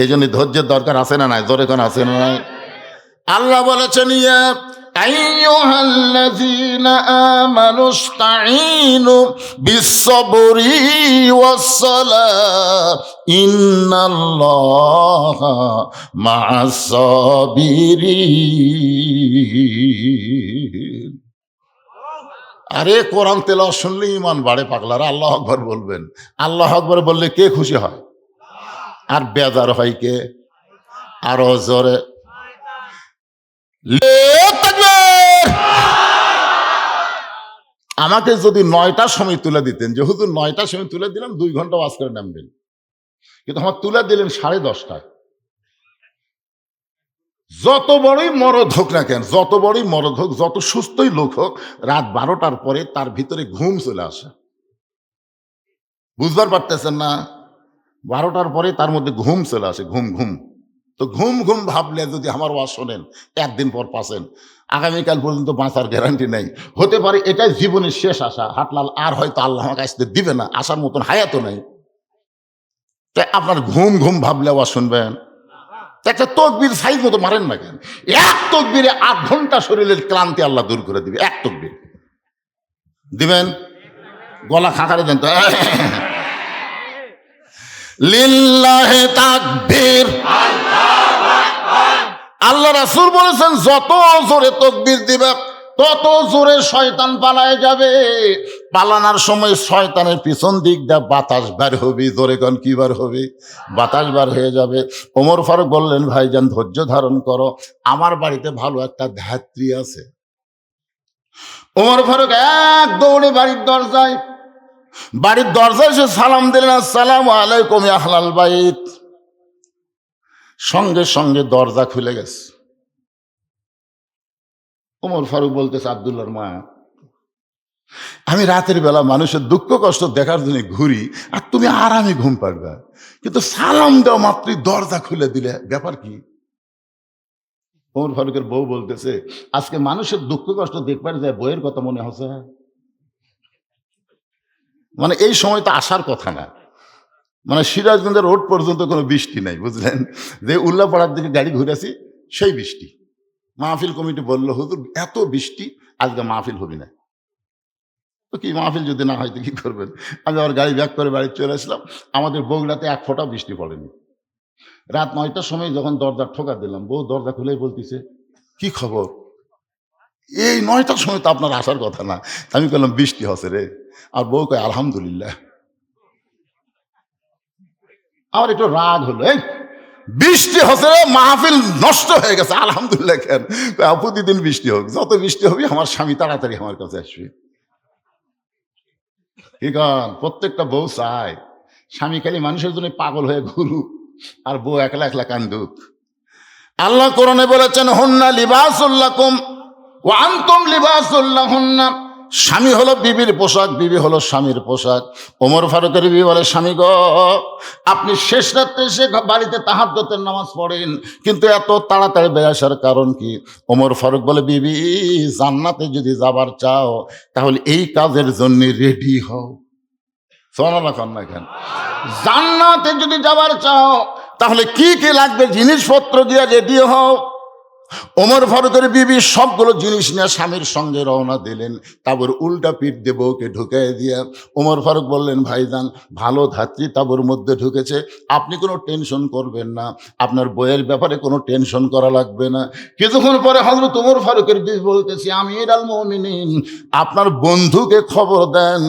এই জন্য ধৈর্যের দরকার আছে না নাই? জোরে কোন আছে না নাই? আল্লাহ বলেছেন, ইয়া আইয়ুহাল্লাযীনা আমানুস্তাঈনু বিস-সাবরি ওয়াস-সালাহ ইন্নাল্লাহা মা'আস-সাবিরিন। আরে কোরআন তেলাওয়াত শুনলে ঈমান বাড়ে পাগলারা। আল্লাহু আকবার বলবেন। আল্লাহু আকবার বললে কে খুশি হয়? আর বেজার হয় কে? আরো জোরে আমাকে যদি 9টার সময় তুলে দিতেন, যে হুজুর 9টার সময় তুলে দিলাম 2 ঘন্টা ওয়াজ করে নামবেন, কিন্তু আমার তুলে দিলেন 10:30টায়। যত বড়ই মরদ হোক না কেন, যত বড়ই মরদ হোক, যত সুস্থই লোক হোক, রাত 12টার পরে তার ভিতরে ঘুম চলে আসে। বুঝবার পারতেছেন না? 12টার পরে তার মধ্যে ঘুম চলে আসে, ঘুম ঘুম। তো ঘুম ঘুম ভাবলে যদি আমার ওয়াজ শোনেন, একদিন পর পাচ্ছেন, আগামীকাল পর্যন্ত বাঁচার গ্যারান্টি নেই। হতে পারে এটাই জীবনের শেষ আশা, হাটলাল আর হয়তো আল্লাহ আমাকে আসতে দিবে না, আসার মতন হায়াতও নেই। তাই আপনার ঘুম ঘুম ভাবলে ওয়াজ শুনবেন? একটা তকবীর সাইজ মতো মারেন না কেন? 1 তকবীরে 8 ঘন্টা শরীরের ক্লান্তি আল্লাহ দূর করে দিবে। 1 তকবীর দিবেন, গলা খাঁকারে দেন তো। লিল্লাহি তাকবীর। আল্লাহ রাসূল বলেছেন, যত জোরে তাকবীর দিবে তত জোরে শয়তান পালায় যাবে। পালানোর সময় শয়তানের পিছন দিক দিয়ে বাতাস বার হবে। জোরে কোন কি বার হবে? বাতাস বার হয়ে যাবে। ওমর ফারুক বললেন, ভাইজান ধৈর্য ধারণ করো, আমার বাড়িতে ভালো একটা ধাত্রী আছে। ওমর ফারুক এক দৌড়ে বাড়ির দরজায় এসে সালাম দিলেন, আসসালামু আলাইকুম ইয়া আহলাল বাইত। সঙ্গে সঙ্গে দরজা খুলে গেছে। ওমর ফারুক বলতেছে, আব্দুল্লাহর মা, আমি রাতের বেলা মানুষের দুঃখ কষ্ট দেখার জন্য ঘুরি, আর তুমি আরামে ঘুম পাড়বা, কিন্তু সালাম দেওয়া মাত্রই দরজা খুলে দিলে, ব্যাপার কি? ওমর ফারুকের বউ বলতেছে, আজকে মানুষের দুঃখ কষ্ট দেখবার যায় বইয়ের কথা মনে হচ্ছে। মানে এই সময় তো আসার কথা না। মানে সিরাজগঞ্জের রোড পর্যন্ত কোনো বৃষ্টি নাই, বুঝলেন? যে উল্লাপাড়ার দিকে গাড়ি ঘুরেছি সেই বৃষ্টি। মাহফিল কমিটি বললো, হুজুর এত বৃষ্টি, আজকে মাহফিল হবে না। তো কি মাহফিল যদি না হয় তো কি করবেন? আমি আবার গাড়ি ব্যাক করে বাড়ি চলে আসলাম। আমাদের বগুড়াতে 1 ফোঁটা বৃষ্টি পড়েনি। রাত 9টার সময় যখন দরজা ঠোকা দিলাম, বউ দরজা খুলেই বলতেছে, কি খবর? এই 9টার সময় তো আপনার আসার কথা না। আমি বললাম, বৃষ্টি হচ্ছে রে। আর বউ কয়, আলহামদুলিল্লাহ। আমার একটু রাগ হলো, এই বৃষ্টি হচ্ছে, মাহফিল নষ্ট হয়ে গেছে, আলহামদুলিল্লাহ কেন? প্রতিদিন বৃষ্টি হোক, যত বৃষ্টি হবে আমার স্বামী তাড়াতাড়ি আমার কাছে আসবে। কি কন? প্রত্যেকটা বউ চায় স্বামী খালি মানুষের জন্য পাগল হয়ে ঘুরুক, আর বউ একলা একলা কান্দুক। আল্লাহ কোরআনে বলেছেন, হুন্না লিবাসুল লাকুম ওয়া আনতুম লিবাসুল লাহুন্না। স্বামী হলো বিবির পোশাক, বিবি হলো স্বামীর পোশাক। ওমর ফারুকের বিবি বলে, স্বামী গো, আপনি শেষ রাত্রে এসে বাড়িতে তাহাজ্জুদের নামাজ পড়েন, কিন্তু এত তাড়াতাড়ি বের আসার কারণ কি? ওমর ফারুক বলে, বিবি জান্নাতে যদি যাবার চাও তাহলে এই কাজের জন্য রেডি হও। সোনালা কন্যা কেন? জান্নাতে যদি যাবার চাও তাহলে কি কি লাগবে জিনিসপত্র দিয়ে রেডি হও। ওমর ফারুকের বিবি সবগুলো জিনিস নিয়ে স্বামীর সঙ্গে রওনা দিলেন। তারপর উল্টা পিঠ দিয়ে বউকে ঢুকাই দিয়া ওমর ফারুক বললেন, ভাইজান ভালো ধাত্রী তাঁবুর মধ্যে ঢুকেছে, আপনি কোনো টেনশন করবেন না, আপনার বইয়ের ব্যাপারে কোনো টেনশন করা লাগবে না। কিছুক্ষণ পরে হযরত ওমর ফারুকের বিবি বলতেছে, আমির আল মুমিনিন, আপনার বন্ধুকে খবর দেন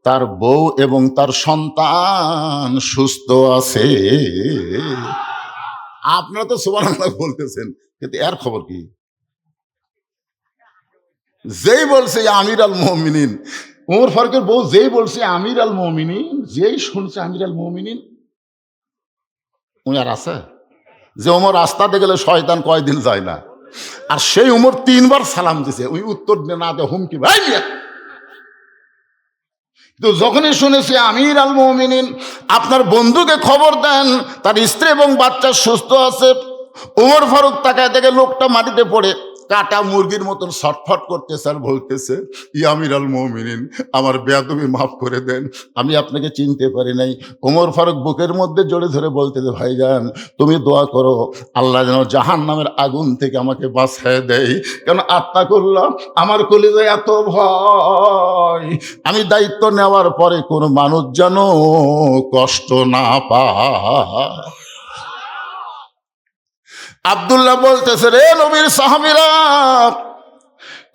তার বউ এবং তার সন্তান সুস্থ আছে। আপনারা তো সুবহানাল্লাহ বলতেছেন, কিন্তু এর খবর কি? যেই বলছে আমির আল মুমিনিন, ওমর ফারুকের বউ যেই বলছে আমির আল মুমিনিন, যেই শুনছে আমির আল মুমিনিন, উনি আর আছে? যে ওমর রাস্তাতে গেলে শয়তান কয়দিন যায় না, আর সেই ওমর 3 বার সালাম দিছে, ওই উত্তর না দেয় হুমকি, ভাই তো যখনই শুনেছি আমির আল মুমিনিন, আপনার বন্ধুকে খবর দেন তার স্ত্রী এবং বাচ্চা সুস্থ আছে, ওমর ফারুক তাকায় দেখে লোকটা মাটিতে পড়ে কাটা মুরগির মতন ছটফট করতেছে আর বলতেছে, ই আমির আল মুমিনিন, আমার বেয়াদবি মাফ করে দেন, আমি আপনাকে চিনতে পারি নাই। ওমর ফারুক বুকের মধ্যে জড়ে ধরে বলতেছে, ভাইজান তুমি দোয়া করো আল্লাহ যেন জাহান্নামের আগুন থেকে আমাকে বাঁচায় দেয়, কেন আত্মা করলাম আমার কলিজায় এত ভয়, আমি দায়িত্ব নেওয়ার পরে কোনো মানুষ যেন কষ্ট না পায়। আব্দুল্লাহ বলতেছে, রে নবীর সাহাবীরা,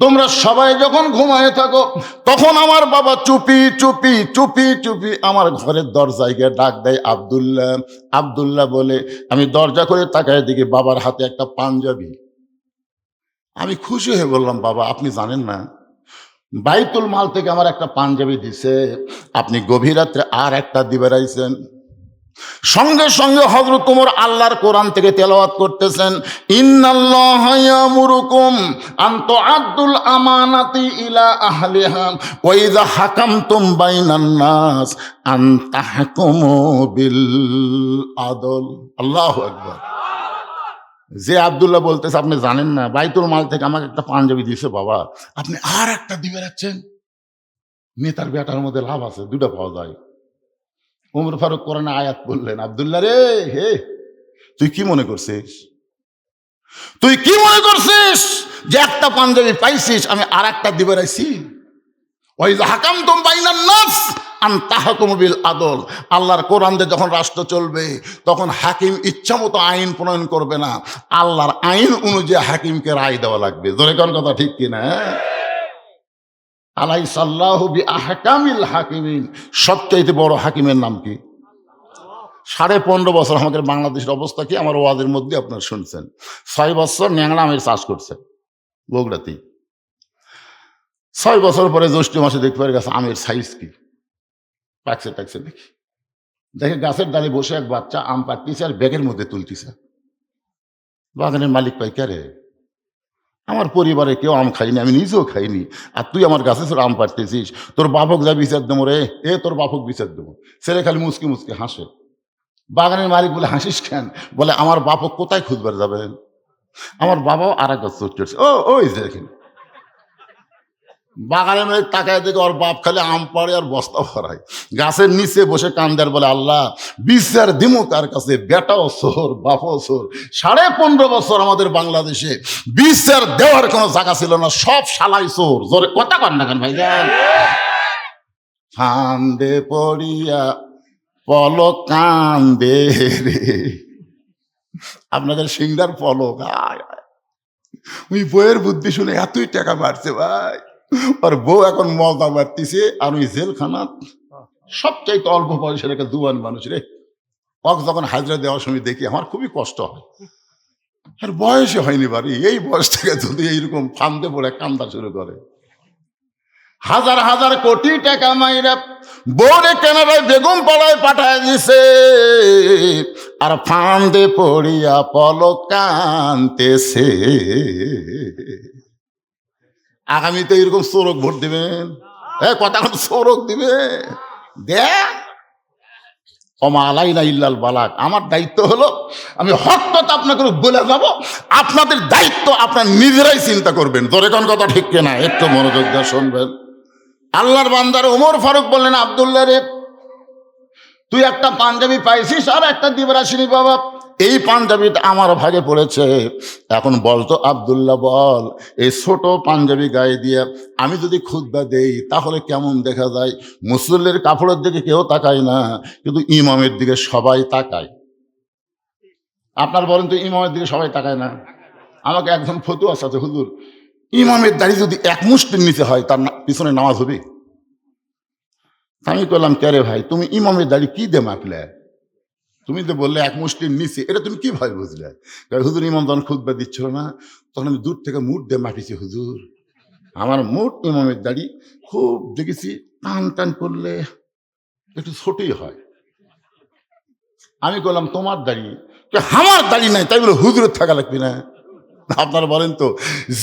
তোমরা সবাই যখন ঘুমায় থাকো তখন আমার বাবা চুপি চুপি চুপি চুপি আমার ঘরের দরজায় গিয়ে ডাক দেয়, আব্দুল্লাহ আব্দুল্লাহ বলে। আমি দরজা করে তাকায় দেখি বাবার হাতে একটা পাঞ্জাবি। আমি খুশি হয়ে বললাম, বাবা আপনি জানেন না, বাইতুল মাল থেকে আমার একটা পাঞ্জাবি দিছে, আপনি গভীর রাত্রে আর একটা দিবে রাইছেন। সঙ্গে সঙ্গে হযরত ওমর আল্লাহর কোরআন থেকে তেলাওয়াত করতেছেন, ইন্নাল্লাহা ইয়ামুরুকুম আন তুআদ্দুল আমানাতি ইলা আহলিহা ওয়া ইযা হাকামতুম বাইনান নাস আন তাহকুমু বিল আদল। আল্লাহু আকবার। যে আব্দুল্লাহ বলতেছে, আপনি জানেন না বাইতুল মাল থেকে আমাকে একটা পাঞ্জাবি দিয়েছে বাবা, আপনি আর একটা দিবে রাখছেন, নেতার বেটার মধ্যে লাভ আছে, দুটো পাওয়া যায়। ওমর ফারুক কোরআনে আয়াত বললেন, আব্দুল্লাহ রে, হে তুই কি মনে করছিস, তুই কি মনে করছিস যে একটা পাঞ্জাবি পাইছিস আমি আর একটা দিবে রাইছি? ওই যে হাকামতুম বাইনান নাস আন তাহকুমু বিল আদল, আল্লাহর কোরআন দিয়ে যখন রাষ্ট্র চলবে তখন হাকিম ইচ্ছা মতো আইন প্রণয়ন করবে না, আল্লাহর আইন অনুযায়ী হাকিমকে রায় দেওয়া লাগবে। জোরে কোন কথা ঠিক কিনা? আলাইসাল্লাহু বিআহকামিল হাকিমিন, সবচাইতে বড় হাকিমের নাম কি? 15.5 বছর আমাদের বাংলাদেশের অবস্থা কি আমার ওয়াজের মধ্যে আপনারা শুনছেন। 6 বছর ন্যাংরা আমের চাষ করছে বগুড়াতেই। 6 বছর পরে জ্যৈষ্ঠ মাসে দেখতে পারে গাছ আমের সাইজ কি, পাকছে টাকছে দেখি, দেখে গাছের ডালে বসে এক বাচ্চা আম পাকতেছে আর ব্যাগের মধ্যে তুলতেছে। বাগানের মালিক পাই, কে রে? আমার পরিবারে কেউ আম খাইনি, আমি নিজেও খাইনি, আর তুই আমার গাছে তোর আম পাড়তেছিস, তোর বাপক যা বিচার দেবো রে, তোর বাপক বিচার দেবো। ছেলে খালি মুচকি মুচকি হাসে। বাগানের মালিক বলে, হাসিস কেন? বলে, আমার বাপক কোথায় খুঁজবার যাবেন? আমার বাবাও আর এক গাছ চড়ছে, ওই দেখেন। বাগানের মালিক তাকায় দেখে ওর বাপ খালি আম পাড়ে আর বস্তা ভরায়, গাছের নিচে বসে কান্দার, বলে, আল্লাহ বিচার দিমু কার কাছে? বেটাও চোর, বাপও চোর। 15.5 বছর আমাদের বাংলাদেশে বিচার দেওয়ার কোনো জায়গা ছিল না, সব শালাই চোর। জোরে কথা কন না কেন ভাইজান? কান্দে পড়িয়া পলক কান্দে রে, আপনাদের সিংহার পলক। ওই বইয়ের বুদ্ধি শুনে এতই টাকা বাড়ছে ভাই, আর বউ এখন মজা বাড়তিছে, আর ওই জেলখানা সবচাইতে অল্প বয়সের একটা জুয়ান মানুষ রে, যখন হাজরা দেওয়ার সময় দেখি আমার খুবই কষ্ট হয়। আর বয়সে হয়নি বাড়ি, এই বয়স থেকে যদি এইরকম ফান্দে পড়ে কান্দা শুরু করে। হাজার হাজার কোটি টাকা মাইরা বউরে কেনারায় বেগম পাড়ায় পাঠায় দিছে, আর ফান্দে পড়িয়া পলক কানতেছে। আগামীতে এরকম চোরক ভোট দিবেন, কথা চোরক দিবে। দেখ ওমা আলাইনা ইল্লাল বালাগ, আমার দায়িত্ব হলো আমি হক কথা আপনাকে বলে যাব, আপনাদের দায়িত্ব আপনার নিজেরাই চিন্তা করবেন। জোরে কোন কথা ঠিক কিনা? একটু মনোযোগ দিয়ে শুনবেন। আল্লাহর বান্দার ওমর ফারুক বললেন, আব্দুল্লাহ রে, তুই একটা পাঞ্জাবি পাইছিস আর একটা দিবার আসিনি বাবা, এই পাঞ্জাবিটা আমার ভাগে পড়েছে। এখন বলতো আব্দুল্লাহ, বল এই ছোট পাঞ্জাবি গায়ে দিয়ে আমি যদি খুতবা দেই তাহলে কেমন দেখা যায়? মুসল্লির কাপড়ের দিকে কেউ তাকায় না, কিন্তু ইমামের দিকে সবাই তাকায়। আপনার বলেন তো, ইমামের দিকে সবাই তাকায় না? আমাকে একজন ফতুয়া আছে, হুজুর ইমামের দাড়ি যদি এক মুষ্টির নিচে হয় তার পিছনে নামাজ হবে? আমি বললাম, কে রে ভাই, তুমি ইমামের দাড়ি কি দে মাপলে? তুমি তো বললে এক মুষ্টির নিচে, এটা তুমি কিভাবে বুঝলে? হুজুর ইমাম যখন খুতবা দিচ্ছিল না, তখন আমি দূর থেকে মুঠ দিয়ে মাপিছি হুজুর, আমার মুঠ ইমামের দাড়ি খুব দেখেছি টান টান করলে একটু ছোটই হয়। আমি বললাম, তোমার দাড়ি? আমার দাড়ি নাই, তাই বলে হুজুরের থাকা লাগবে না? আপনারা বলেন তো,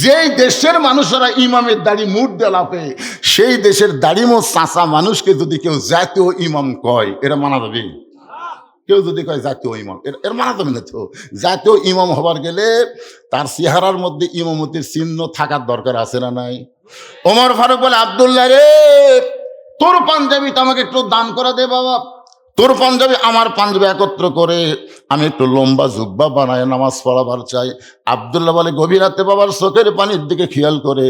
যেই দেশের মানুষেরা ইমামের দাড়ি মুঠ দিয়ে লাফে, সেই দেশের দাড়িমো চাচা মানুষকে যদি কেউ জাতীয় ইমাম কয়, এটা মানা যাবে? কেউ যদি কয় জাতীয় ইমাম, এর মানা যাবে না তো। জাতীয় ইমাম হবার গেলে তার চেহারার মধ্যে ইমামতির চিহ্ন থাকার দরকার আছে না নাই? ওমর ফারুক বলে, আব্দুল্লাহ রে, তোর পাঞ্জাবিটা আমাকে একটু দান করে দে বাবা। তোর পাঞ্জাবি আমার পাঞ্জাবি একত্র করে আমি একটু লম্বা জুব্বা বানায় নামাজ পড়াবার চাই। আব্দুল্লাহ বলে, গভীর রাতে বাবার চোখের পানির দিকে খেয়াল করে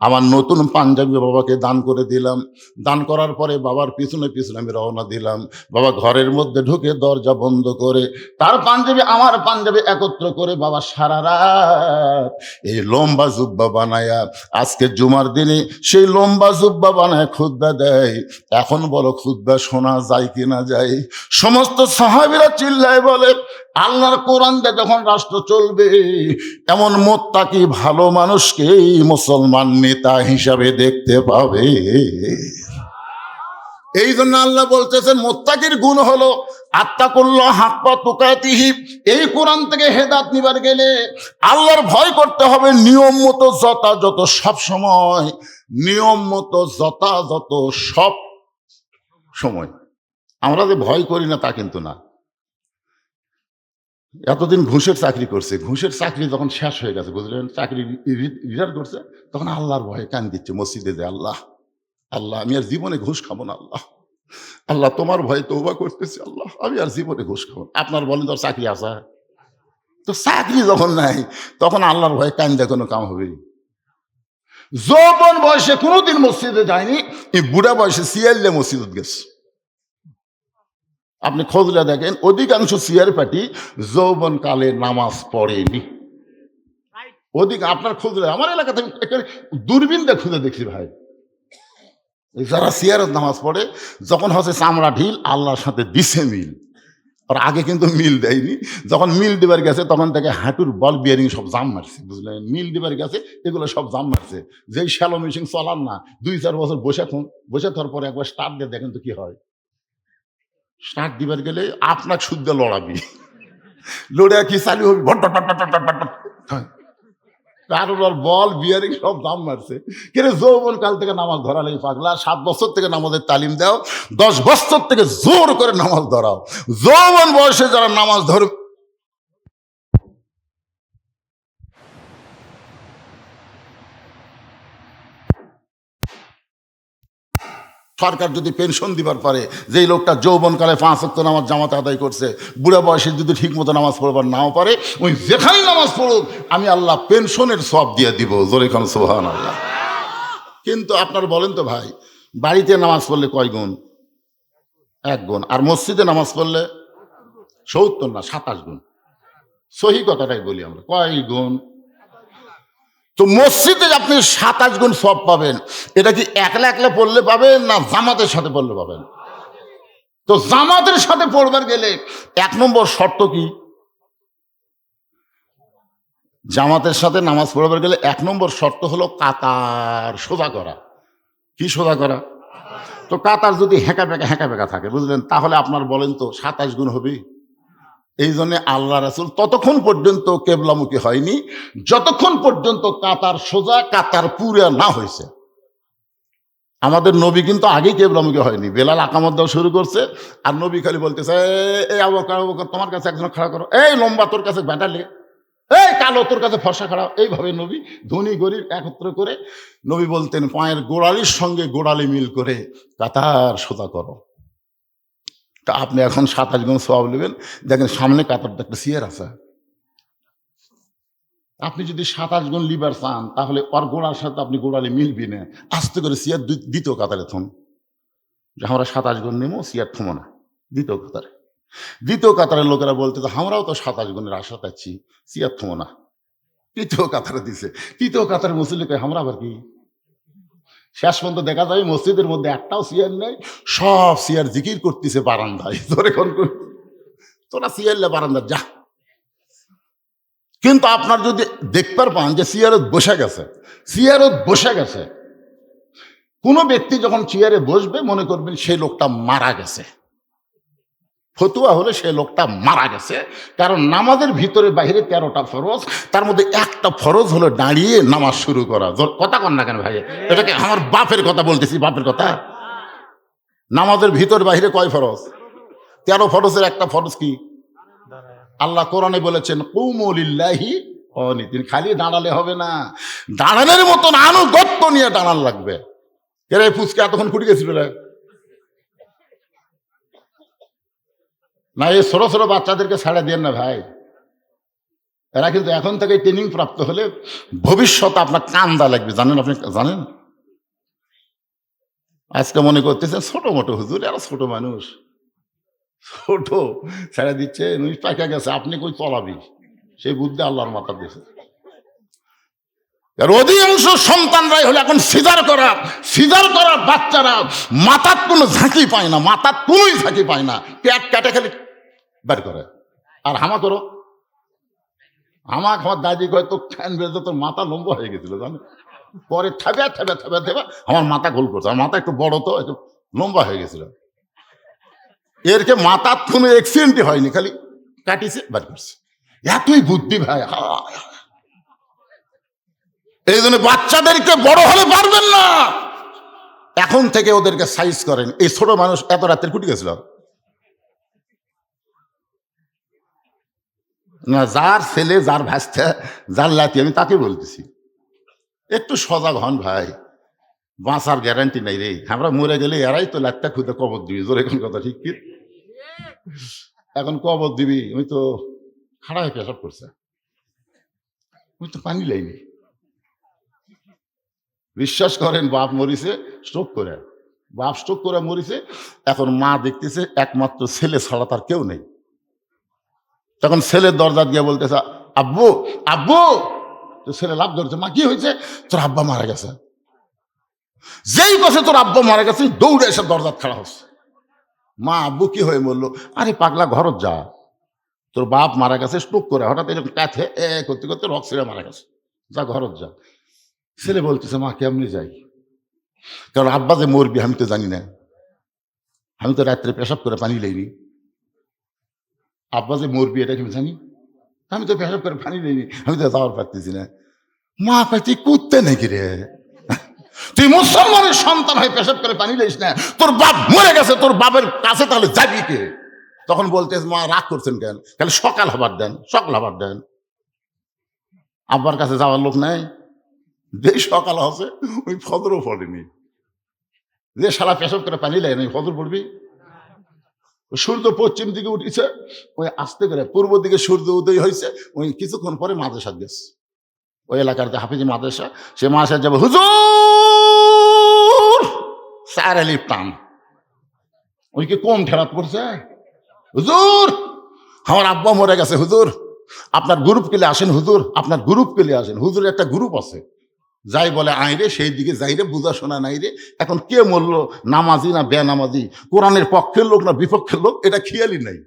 আমার নতুন পাঞ্জাবি বাবাকে দান করে দিলাম। দান করার পরে বাবার পিছনে পিছনে আমি রওনা দিলাম। বাবা ঘরের মধ্যে ঢুকে দরজা বন্ধ করে তার পাঞ্জাবি আমার পাঞ্জাবি একত্র করে বাবা সারা রাত এই লম্বা জুব্বা বানায়া আজকে জুমার দিনে সেই লম্বা জুব্বা বানায় খুতবা দেয়। এখন বলো, খুতবা শোনা যায় কি না যায়? সমস্ত সাহাবীরা চিল্লায় বলে, আল্লাহর কোরআন দিয়ে যখন রাষ্ট্র চলবে, এমন মুত্তাকি ভালো মানুষকেই মুসলমান নেতা হিসাবে দেখতে পাবে। এই জন্য আল্লাহ বলতেছেন, মুত্তাকির গুণ হলো আত্তাকুল্লাহ হাক্কা তুকাতিহি। এই কোরআন থেকে হেদায়েত নিবার গেলে আল্লাহর ভয় করতে হবে নিয়ম মতো, যথাযথ, সব সময় নিয়ম মতো, যথাযথ, সব সময়। আমরা যে ভয় করি না তা কিন্তু না। এতদিন ঘুষের চাকরি করছে, ঘুষের চাকরি যখন শেষ হয়ে গেছে, বুঝলেন, চাকরি রিটায়ার করছে, তখন আল্লাহর ভয়ে কান দিচ্ছে মসজিদে, যে আল্লাহ, আল্লাহ আমি আর জীবনে ঘুষ খাবো না, আল্লাহ, আল্লাহ তোমার ভয়ে তওবা করতেছি, আল্লাহ আমি আর জীবনে ঘুষ খাবো না। আপনার বলেন, তোর চাকরি আসা তো, চাকরি যখন নাই তখন আল্লাহর ভয়ে কান দিয়ে কোনো কাম হবে? যৌবন বয়সে কোনোদিন মসজিদে যায়নি, এই বুড়া বয়সে সিয়াল্লে মসজিদে গেছে। আপনি খোঁজলে দেখেন, অধিকাংশ সিয়ার পার্টি যৌবন কালে নামাজ পড়েনি। আপনার খোঁজলে, আমার এলাকাতে দূরবীন দিয়ে খুঁজে দেখছি ভাই, যারা সিয়ারত নামাজ পড়ে, যখন হচ্ছে চামড়া ঢিল, আল্লাহর সাথে দিছে মিল। আর আগে কিন্তু মিল দেয়নি। যখন মিল দিবার গেছে তখন থেকে হাঁটুর বল বিয়ারিং সব জাম মারছে, বুঝলেন, মিল দিবার গেছে এগুলো সব জাম মারছে। যেই শ্যালো মেশিন চলার না, 2-4 বছর বসে থাকার পরে একবার স্টার্ট দিয়ে দেখেন তো কি হয়। স্টার্ট দিবার গেলে আপনাকে শুদ্ধ লড়াবি, লড়ে কি চালু হবি, কারোর বল বিয়ারিং সব দাম মারছে। কিন্তু যৌবন কাল থেকে নামাজ ধরালেই পাগলা। 7 বছর থেকে নামাজের তালিম দাও, 10 বছর থেকে জোর করে নামাজ ধরাও। যৌবন বয়সে যারা নামাজ ধরবে, সরকার যদি পেনশন দিবার পারে, যেই লোকটা যৌবনকালে 5 ওয়াক্ত নামাজ জামাতে আদায় করছে, বুড়া বয়সে যদি ঠিক মতো নামাজ পড়বার নাও পারে, ওই যেখানে নামাজ পড়ুক আমি আল্লাহ পেনশনের সব দিয়ে দিব। জোরে খান সুবহানাল্লাহ। কিন্তু আপনার বলেন তো ভাই, বাড়িতে নামাজ পড়লে কয় গুণ? 1 গুণ। আর মসজিদে নামাজ পড়লে 70 না 27 গুণ। সহি কথাটাই বলি আমরা, কয় গুণ? তো মসজিদে আপনি 27 গুণ সব পাবেন। এটা কি একলা একলা পড়লে পাবেন, না জামাতের সাথে পড়লে পাবেন? তো জামাতের সাথে পড়বার গেলে 1 নম্বর শর্ত কি? জামাতের সাথে নামাজ পড়বার গেলে 1 নম্বর শর্ত হলো কাতার সোজা করা। কি সোজা করা? তো কাতার যদি হেঁকা বেঁকা থাকে, বুঝলেন, তাহলে আপনার বলেন তো 27 গুণ হবে? এই জন্য আল্লাহ রাসূল ততক্ষণ পর্যন্ত কেবলামুখী হয়নি যতক্ষণ পর্যন্ত কাতার সোজা, কাতার পুরা না হয়েছে। আমাদের নবী কিন্তু আগেই কেবলামুখী হয়নি, বেলাল আকামত দেওয়া শুরু করছে, আর নবী খালি বলতেছে, এই আবু বকর তোমার কাছে একজন খাড়া করো, এই লম্বা তোর কাছে ব্যাটালে, এই কালো তোর কাছে ফর্সা খাড়া। এইভাবে নবী ধনী গরিব একত্র করে নবী বলতেন, পায়ের গোড়ালির সঙ্গে গোড়ালি মিল করে কাতার সোজা করো। তা আপনি এখন 27 গুণ সওয়াব নেবেন, দেখেন সামনে কাতারটা একটা চেয়ার আছে। আপনি যদি 27 গুণ লিবার চান তাহলে ওর গোড়ার সাথে আপনি গোড়ালে মিলবি না, আস্তে করে চেয়ার দ্বিতীয় কাতারে থন, যে আমরা 27 গুণ নেবো, চেয়ার থমো না, দ্বিতীয় কাতারে। দ্বিতীয় কাতারের লোকেরা বলতে তো আমরাও তো 27 গুণের আশা পাচ্ছি, চেয়ার থমো না, তৃতীয় কাতারে দিছে। তৃতীয় কাতারে মুসল্লিকে আমরা আবার কি, শেষ পর্যন্ত দেখা যায় মসজিদের মধ্যে একটাও চেয়ার নেই, সব চেয়ার জিকির করতেছে বারান্দায়। তোরা চেয়ারলে বারান্দা যা। কিন্তু আপনার যদি দেখতে পান যে চেয়ারত বসে গেছে, চেয়ারত বসে গেছে, কোনো ব্যক্তি যখন চেয়ারে বসবে মনে করবেন সেই লোকটা মারা গেছে। ফতুয়া হলে সেই লোকটা মারা গেছে, কারণ নামাজের ভিতরে বাইরে 13টা ফরজ, তার মধ্যে একটা ফরজ হলো দাঁড়িয়ে নামাজ শুরু করা। কথা কন না কেন ভাই? এটাকে আমার বাপের কথা বলতেছি, বাপের কথা। নামাজের ভিতর বাইরে কয় ফরজ? 13 ফরজের একটা ফরজ কি? আল্লাহ কোরআনে বলেছেন কুমু লিল্লাহি কানিতিন। খালি দাঁড়ালে হবে না, দাঁড়ানোর মতন আনুগত্য নিয়ে দাঁড়ান লাগবে। এরা ফুচকা এতক্ষণ ফুটে গেছিল না, এই ছোট ছোট বাচ্চাদেরকে ছাড়া দেন না ভাই। এরা কিন্তু এখন থেকে ট্রেনিং প্রাপ্ত হলে ভবিষ্যতে আপনার কান্দা লাগবে, জানেন? আপনি জানেন? আজকে মনে করতেছেন ছোট মোটো হুজুর, এরা ছোট মানুষ, ছোট ছেড়ে দিচ্ছে, পাইকা গেছে, আপনি কই চলাবি, সেই বুদ্ধি আল্লাহর মাথা দিয়েছে। অধিকাংশ সন্তানরাই হলে এখন সিজার করা বাচ্চারা মাথার কোনো ঝাঁকি পায় না, মাথার কোনোই ঝাঁকি পায় না, পেট কাটে খালি বের করে। আর হামা করো, আমার দাদি কয় তো ফ্যান বেরোতে তোর মাথা লম্বা হয়ে গেছিল, জানো? পরে থেবে আমার মাথা গোল করছে, আমার মাথা একটু বড় তো, একটু লম্বা হয়ে গেছিল। এরকে মাথার কোনো অ্যাক্সিডেন্টই হয়নি, খালি কাটিছে বের করছে। এতই বুদ্ধি ভাই। এই জন্য বাচ্চাদেরকে বড় হলে পারবেন না, এখন থেকে ওদেরকে সাইজ করেন। এই ছোট মানুষ এত রাত্রে কুটি গেছিল না, যার ছেলে, যার ভাস্তা, যার লাতি, আমি তাকে বলতেছি একটু সজাগ হন ভাই, বাঁচার গ্যারান্টি নাই রে। আমরা মরে গেলে এরাই তো লাটটা খুঁজে কবর দিবি, জোর এখন কথা ঠিক কি? এখন কবর দিবি, আমি তো খাড়া হয়ে পেশাব করছে, আমি তো পানি লাইনি। বিশ্বাস করেন, বাপ মরিছে স্ট্রোক করে মরিছে। এখন মা দেখতেছে একমাত্র ছেলে ছাড়া তার কেউ নেই। তখন ছেলের দরজা দিয়ে বলতেছে আব্বু আব্বু, তো ছেলে লাভ ধরছে, মা কি হয়েছে? তোর আব্বা মারা গেছে। যেই কথা তোর আব্বা মারা গেছে, দৌড়ে এসে দরজা খাড়া হচ্ছে। মা আব্বু কি হয়ে বললো? আরে পাগলা, ঘরত যা, তোর বাপ মারা গেছে স্ট্রোক করে, হঠাৎ এরকম কাঁথে করতে করতে রক ছিঁড়ে মারা গেছে, যা ঘরত যা। ছেলে বলতেছে মা কেমনি যাই, কারণ আব্বা যে মরবি আমি তো জানি না, আমি তো রাত্রে পেশাব করে পানি লাইনি। আব্বা যে মরবি এটা কি জানি, আমি তো পেশাব করে পানি লাইনি, আমি তো যাওয়ার পারতেছি না। মা কয় তুই কুত্তে নাকি রে, তুই মুসলমানের সন্তান হয়ে পেশাব করে পানি লাইস না, তোর বাপ মরে গেছে, তোর বাপের কাছে তাহলে যাবি কে? তখন বলতে মা রাগ করছেন কেন, তাহলে সকাল হবার দেন। আব্বার কাছে যাওয়ার লোক নাই, যে সকাল আছে ওই ফজরও পড়েনি, যে সারা পেশাব করে পানি লাই নাই, ফজর পড়বি? সূর্য পশ্চিম দিকে উঠেছে, ওই আস্তে করে পূর্ব দিকে সূর্য উদয় হয়েছে, ওই কিছুক্ষণ পরে মাদ্রাসা গেছে, ওই এলাকার যে হাফিজি মাদ্রাসা, সে মাসে যাবে, হুজুর স্যার আলিফ টান, ওই কি কম ঠেরাত পড়ছে? হুজুর আমার আব্বা মরে গেছে, হুজুর আপনার গ্রুপ কেলে আসেন, হুজুর একটা গ্রুপ আছে, যাই বলে আইরে সেই দিকে যাইরে, বুঝা শোনা নাই রে। এখন কে মরলো, নামাজি না বেনামাজি, কোরআনের পক্ষের লোক না বিপক্ষের লোক, এটা খেয়ালই নাই।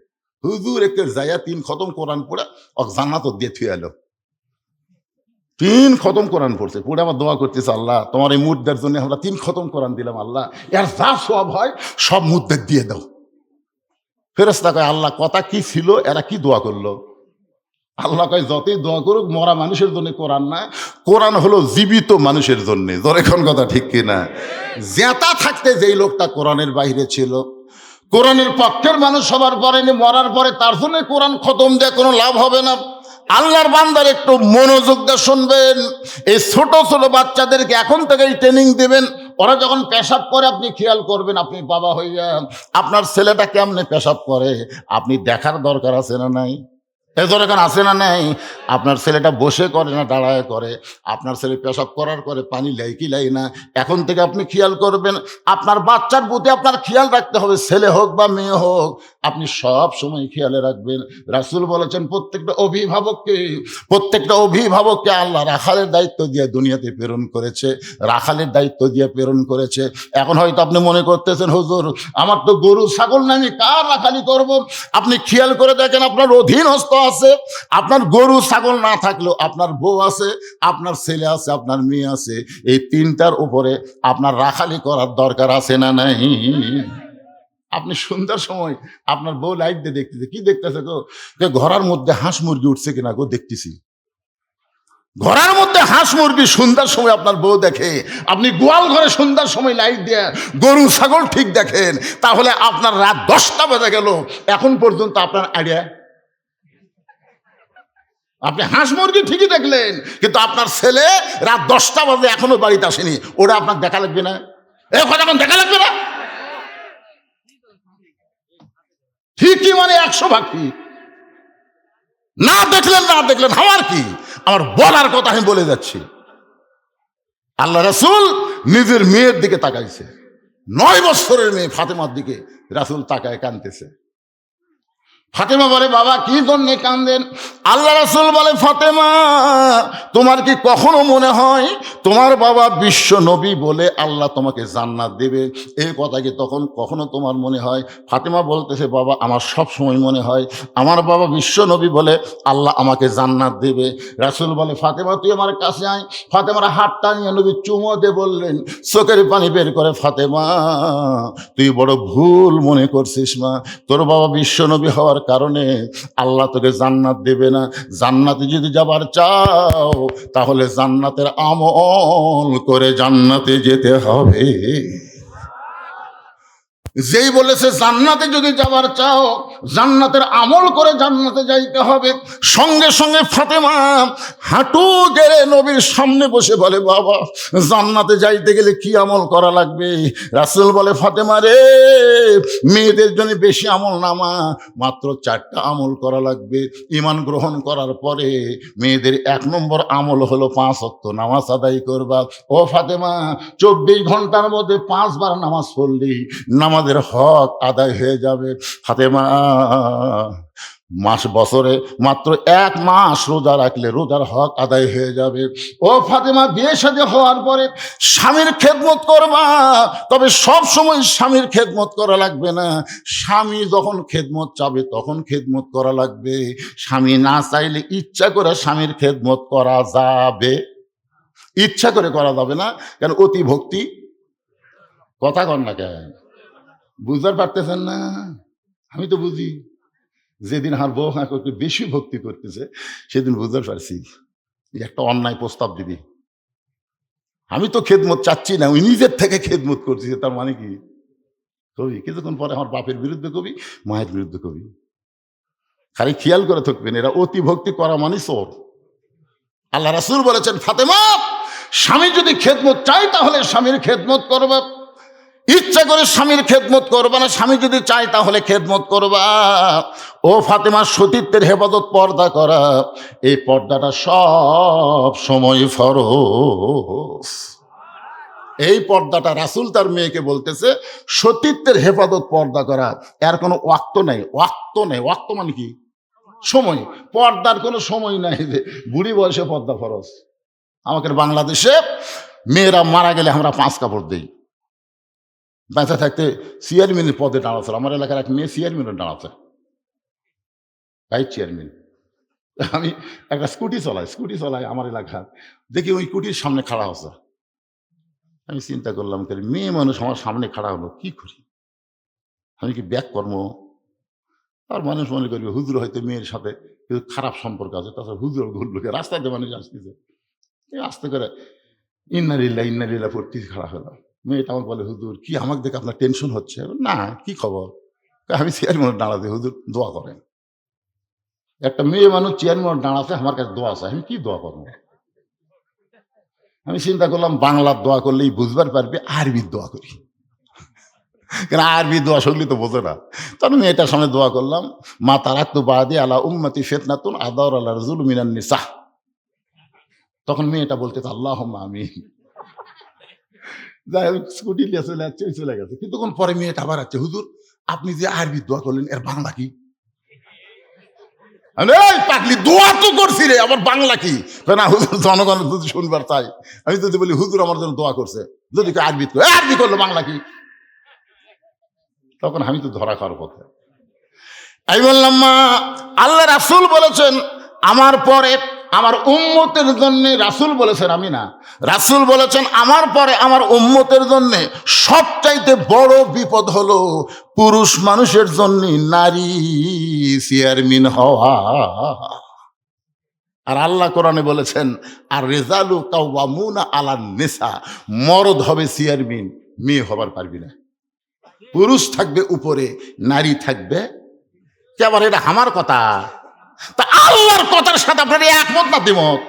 হুজুর একটা যাইয়া 3 খতম কোরআন পড়ে জান্নাত দিয়ে থুয়ে এলো। 3 খতম কোরআন পড়ছে, পড়ে আমার দোয়া করতেছে, আল্লাহ তোমার এই মুদ্দার জন্য আমরা 3 খতম কোরআন দিলাম, আল্লাহ এর যা সব হয় সব মুদ্দার দিয়ে দাও। ফেরেশতা কয় আল্লাহ কথা কি ছিল, এরা কি দোয়া করলো? আল্লাহ কয় যতই দোয়া করুক, মরা মানুষের জন্য কোরআন না, কোরআন হলো জীবিত মানুষের জন্য। ধরে কোন কথা ঠিক কিনা? জেতা থাকতে যেই লোকটা কোরআনের বাইরে ছিল, কোরআনের পক্ষের মানুষ সবার পরে মরার পরে তার জন্য কোরআন খতম দিয়ে কোনো লাভ হবে না। আল্লাহর বান্দার একটু মনোযোগ দিয়ে শুনবেন, এই ছোট ছোট বাচ্চাদেরকে এখন থেকেই ট্রেনিং দিবেন, ওরা যখন পেশাব করে আপনি খেয়াল করবেন, আপনি বাবা হইয়া আপনার ছেলেটা কেমনে পেশাব করে আপনি দেখার দরকার আছে না নাই? এজন্য এখন আছে না নাই? আপনার ছেলেটা বসে করে না দাঁড়ায় করে, আপনার ছেলে পেশাব করার করে পানি লাই কি লাই না, এখন থেকে আপনি খেয়াল করবেন। আপনার বাচ্চার প্রতি আপনার খেয়াল রাখতে হবে, ছেলে হোক বা মেয়ে হোক, আপনি সব সময় খেয়ালে রাখবেন। রাসূল বলেছেন প্রত্যেকটা অভিভাবককে আল্লাহ রাখালের দায়িত্ব দিয়ে দুনিয়াতে প্রেরণ করেছে, রাখালের দায়িত্ব দিয়ে প্রেরণ করেছে। এখন হয়তো আপনি মনে করতেছেন, হুজুর আমার তো গরু ছাগল নাই, আমি কার রাখালি করব? আপনি খেয়াল করে দেখেন, আপনার অধীনস্থ আছে। আপনার গরু ছাগল না থাকলেও আপনার বউ আছে, আপনার ছেলে আছে, আপনার মেয়ে আছে। এই তিনটার উপরে আপনার রাখালি করার দরকার আছে না নাই? আপনি সন্ধ্যার সময় আপনার বউ লাইট দিয়ে দেখতেছে, কি দেখতেছে গো? ঘরের মধ্যে হাঁস মুরগি উঠছে কিনা গো দেখতেছি। ঘরের মধ্যে হাঁস মুরগি সন্ধ্যার সময় আপনার বউ দেখে, আপনি গোয়াল ঘরে সন্ধ্যার সময় লাইট দিয়ে গরু ছাগল ঠিক দেখেন, তাহলে আপনার রাত 10টা বেজে গেল, এখন পর্যন্ত আপনার আইডিয়া, আপনি হাঁস মুরগি ঠিকই দেখলেন, কিন্তু আপনার ছেলে রাত 10টা বাজে এখনো বাড়িতে আসেনি, ওটা আপনার দেখা লাগবে না? এখন দেখা লাগবে না? ঠিকই, মানে 100 ভাগ ঠিক। না দেখলেন আমার কি, আমার বলার কথা আমি বলে যাচ্ছি। আল্লাহ রাসূল নিজের মেয়ের দিকে তাকাইছে, 9 বছরের মেয়ে ফাতেমার দিকে রাসূল তাকায় কাঁদতেছে। ফাতেমা বলে, বাবা কি জন্য কাঁদেন? আল্লাহ রাসূল বলে, ফাতেমা তোমার কি কখনো মনে হয় তোমার বাবা বিশ্ব নবী বলে আল্লাহ তোমাকে জান্নাত দেবে? এই কথা কি তখন কখনো তোমার মনে হয়? ফাতেমা বলতেছে, বাবা আমার সব সময় মনে হয় আমার বাবা বিশ্ব নবী বলে আল্লাহ আমাকে জান্নাত দেবে। রাসূল বলে, ফাতেমা তুই আমার কাছে আয়। ফাতেমার হাতটা নিয়ে নবী চুমো দিয়ে বললেন, চোখের পানি বের করে, ফাতেমা তুই বড় ভুল মনে করছিস মা, তোর বাবা বিশ্ব নবী হওয়ার কারণে আল্লাহ তোকে জান্নাত দেবে না। জান্নাতে যদি যাবার চাও তাহলে জান্নাতের আমল করে জান্নাতে যেতে হবে। যেই বলেছে জান্নাতে যদি যাবার চাও জান্নাতের আমল করে জান্নাতে যাইতে হবে, সঙ্গে সঙ্গে ফাতেমা হাঁটু গেড়ে নবীর সামনে বসে বলে, বাবা জান্নাতে যাইতে গেলে কি আমল করা লাগবে? রাসূল বলে, ফাতেমা রে, মেয়েদের জন্য বেশি আমল নামা, মাত্র 4টা আমল করা লাগবে। ঈমান গ্রহণ করার পরে মেয়েদের 1 নম্বর আমল হলো 5 ওয়াক্ত নামাজ আদায় করবা। ও ফাতেমা 24 ঘন্টার মধ্যে 5 বার নামাজ পড়লেই নামাজের হক আদায় হয়ে যাবে। ফাতেমা বছরে মাত্র 1 মাস রোজা রাখলে রোজার হক আদায় হয়ে যাবে। ও ফাতেমা বিয়ে শাদী হওয়ার পরে স্বামীর খেদমত করবা, তবে সব সময় স্বামীর খেদমত করা লাগবে না। স্বামী যখন খেদমত চাবে তখন খেদমত করা লাগবে। স্বামী না চাইলে ইচ্ছা করে স্বামীর খেদমত করা যাবে, ইচ্ছা করে করা যাবে না। কেন? অতি ভক্তি। কথা কন না কেন? বুঝতে পারতেছেন না? আমি তো বুঝি। যেদিন আমার বউ একটু বেশি ভক্তি করতেছে সেদিন বুঝতে পারছি একটা অন্যায় প্রস্তাব দিবি। আমি তো খেদমত চাচ্ছি না, ওই নিজের থেকে খেদমত করছি, তার মানে কি কবি কিছুক্ষণ পরে আমার বাপের বিরুদ্ধে কবি, মায়ের বিরুদ্ধে কবি। খালি খেয়াল করে থাকবেন, এরা অতি ভক্তি করা মানে চোর। আল্লাহ রাসূল বলেছেন, ফাতেমা স্বামী যদি খেদমত চায় তাহলে স্বামীর খেদমত করবে, ইচ্ছা করে স্বামীর খেদমত করবা না। স্বামী যদি চায় তাহলে খেদমত করবা। ও ফাতেমা সতীত্বের হেফাজত পর্দা করা, এই পর্দাটা সব সময় ফরজ। এই পর্দাটা রাসূল তার মেয়েকে বলতেছে সতীত্বের হেফাজত পর্দা করা, এর কোনো ওয়াক্ত নাই। ওয়াক্ত মানে কি? সময়। পর্দার কোনো সময় নাই যে বুড়ি বয়সে পর্দা ফরজ। আমাদের বাংলাদেশে মেয়েরা মারা গেলে আমরা 5 কাপড় দিই। বেঁচে থাকতে চেয়ারম্যানের পদে দাঁড়াচ্ছে, আমার এলাকার এক মেয়ে চেয়ারম্যানের দাঁড়াচ্ছে, ভাইস চেয়ারম্যান। আমি একটা স্কুটি চলাই আমার এলাকার, দেখি ওই স্কুটির সামনে খাড়া হচ্ছে। আমি চিন্তা করলাম, মেয়ে মানুষ আমার সামনে খাড়া হলো, কি করি? আমি কি ব্যাক কর্ম? আর মানুষ মনে করবে হুজুর হয়তো মেয়ের সাথে কিন্তু খারাপ সম্পর্ক আছে, তাছাড়া হুজুর ঘুরলোকে রাস্তাতে মানুষ আসতেছে, আস্তে করে ইন্নারিল্লা পড়তে খারাপ হলো। মেয়েটা আমার বলে, হুজুর কি আমাকে দেখে আপনার টেনশন হচ্ছে? না, কি খবর? আমি চেয়ারম্যান দাঁড়াতে, হুজুর দোয়া করেন। একটা মেয়ে মানুষ চেয়ারম্যান দাঁড়াতে আমার কাছে দোয়া চায়, আমি কি দোয়া করবো? আমি চিন্তা করলাম বাংলার দোয়া করলেই বুঝবার পারবে, আরবির দোয়া করি, কেন আরবি দোয়া শুনলি তো বোঝে না। তখন মেয়েটার সামনে দোয়া করলাম, মা তারাক্তু বাদি আলা উম্মতি ফিতনাতুন আদাউর আলা রাজুল মিনান নিসা। তখন মেয়েটা বলতেছে আল্লাহুম্মা আমিন। যাই হোক, স্কুটি নিয়ে চলে যাচ্ছে, চলে গেছে। কিছুক্ষণ পরে মেয়েটা আবার আসছে, হুজুর আপনি যে আরবি দোয়া করলেন এর বাংলা কি? এই পাগলি, দোয়া তো করছি রে, আবার বাংলা কি? না হুজুর, জনগণ যদি শুনবার চাই। আমি যদি বলি হুজুর আমার জন্য দোয়া করছে, যদি আরবি আরবি করলো, বাংলা কি? তখন আমি তো ধরা খাওয়ার পথে। আমি বললাম, মা আল্লাহ রাসূল বলেছেন আমার পরে আমার উম্মতের জন্য, রাসূল বলেছেন আমি না, রাসূল বলেছেন আমার পরে আমার উম্মতের জন্য সবচাইতে বড় বিপদ হলো পুরুষ মানুষের জন্য নারী চেয়ারম্যান হওয়া। আর আল্লাহ কোরআনে বলেছেন আর রেজালু কাওয়ামুনা আলান নিসা, মরদ হবে চেয়ারম্যান, মেয়ে হবার পারবি না। পুরুষ থাকবে উপরে, নারী থাকবে। কেবল এটা আমার কথা, তা আল্লাহর কথার সাথে আপনার একমত না দ্বিমত?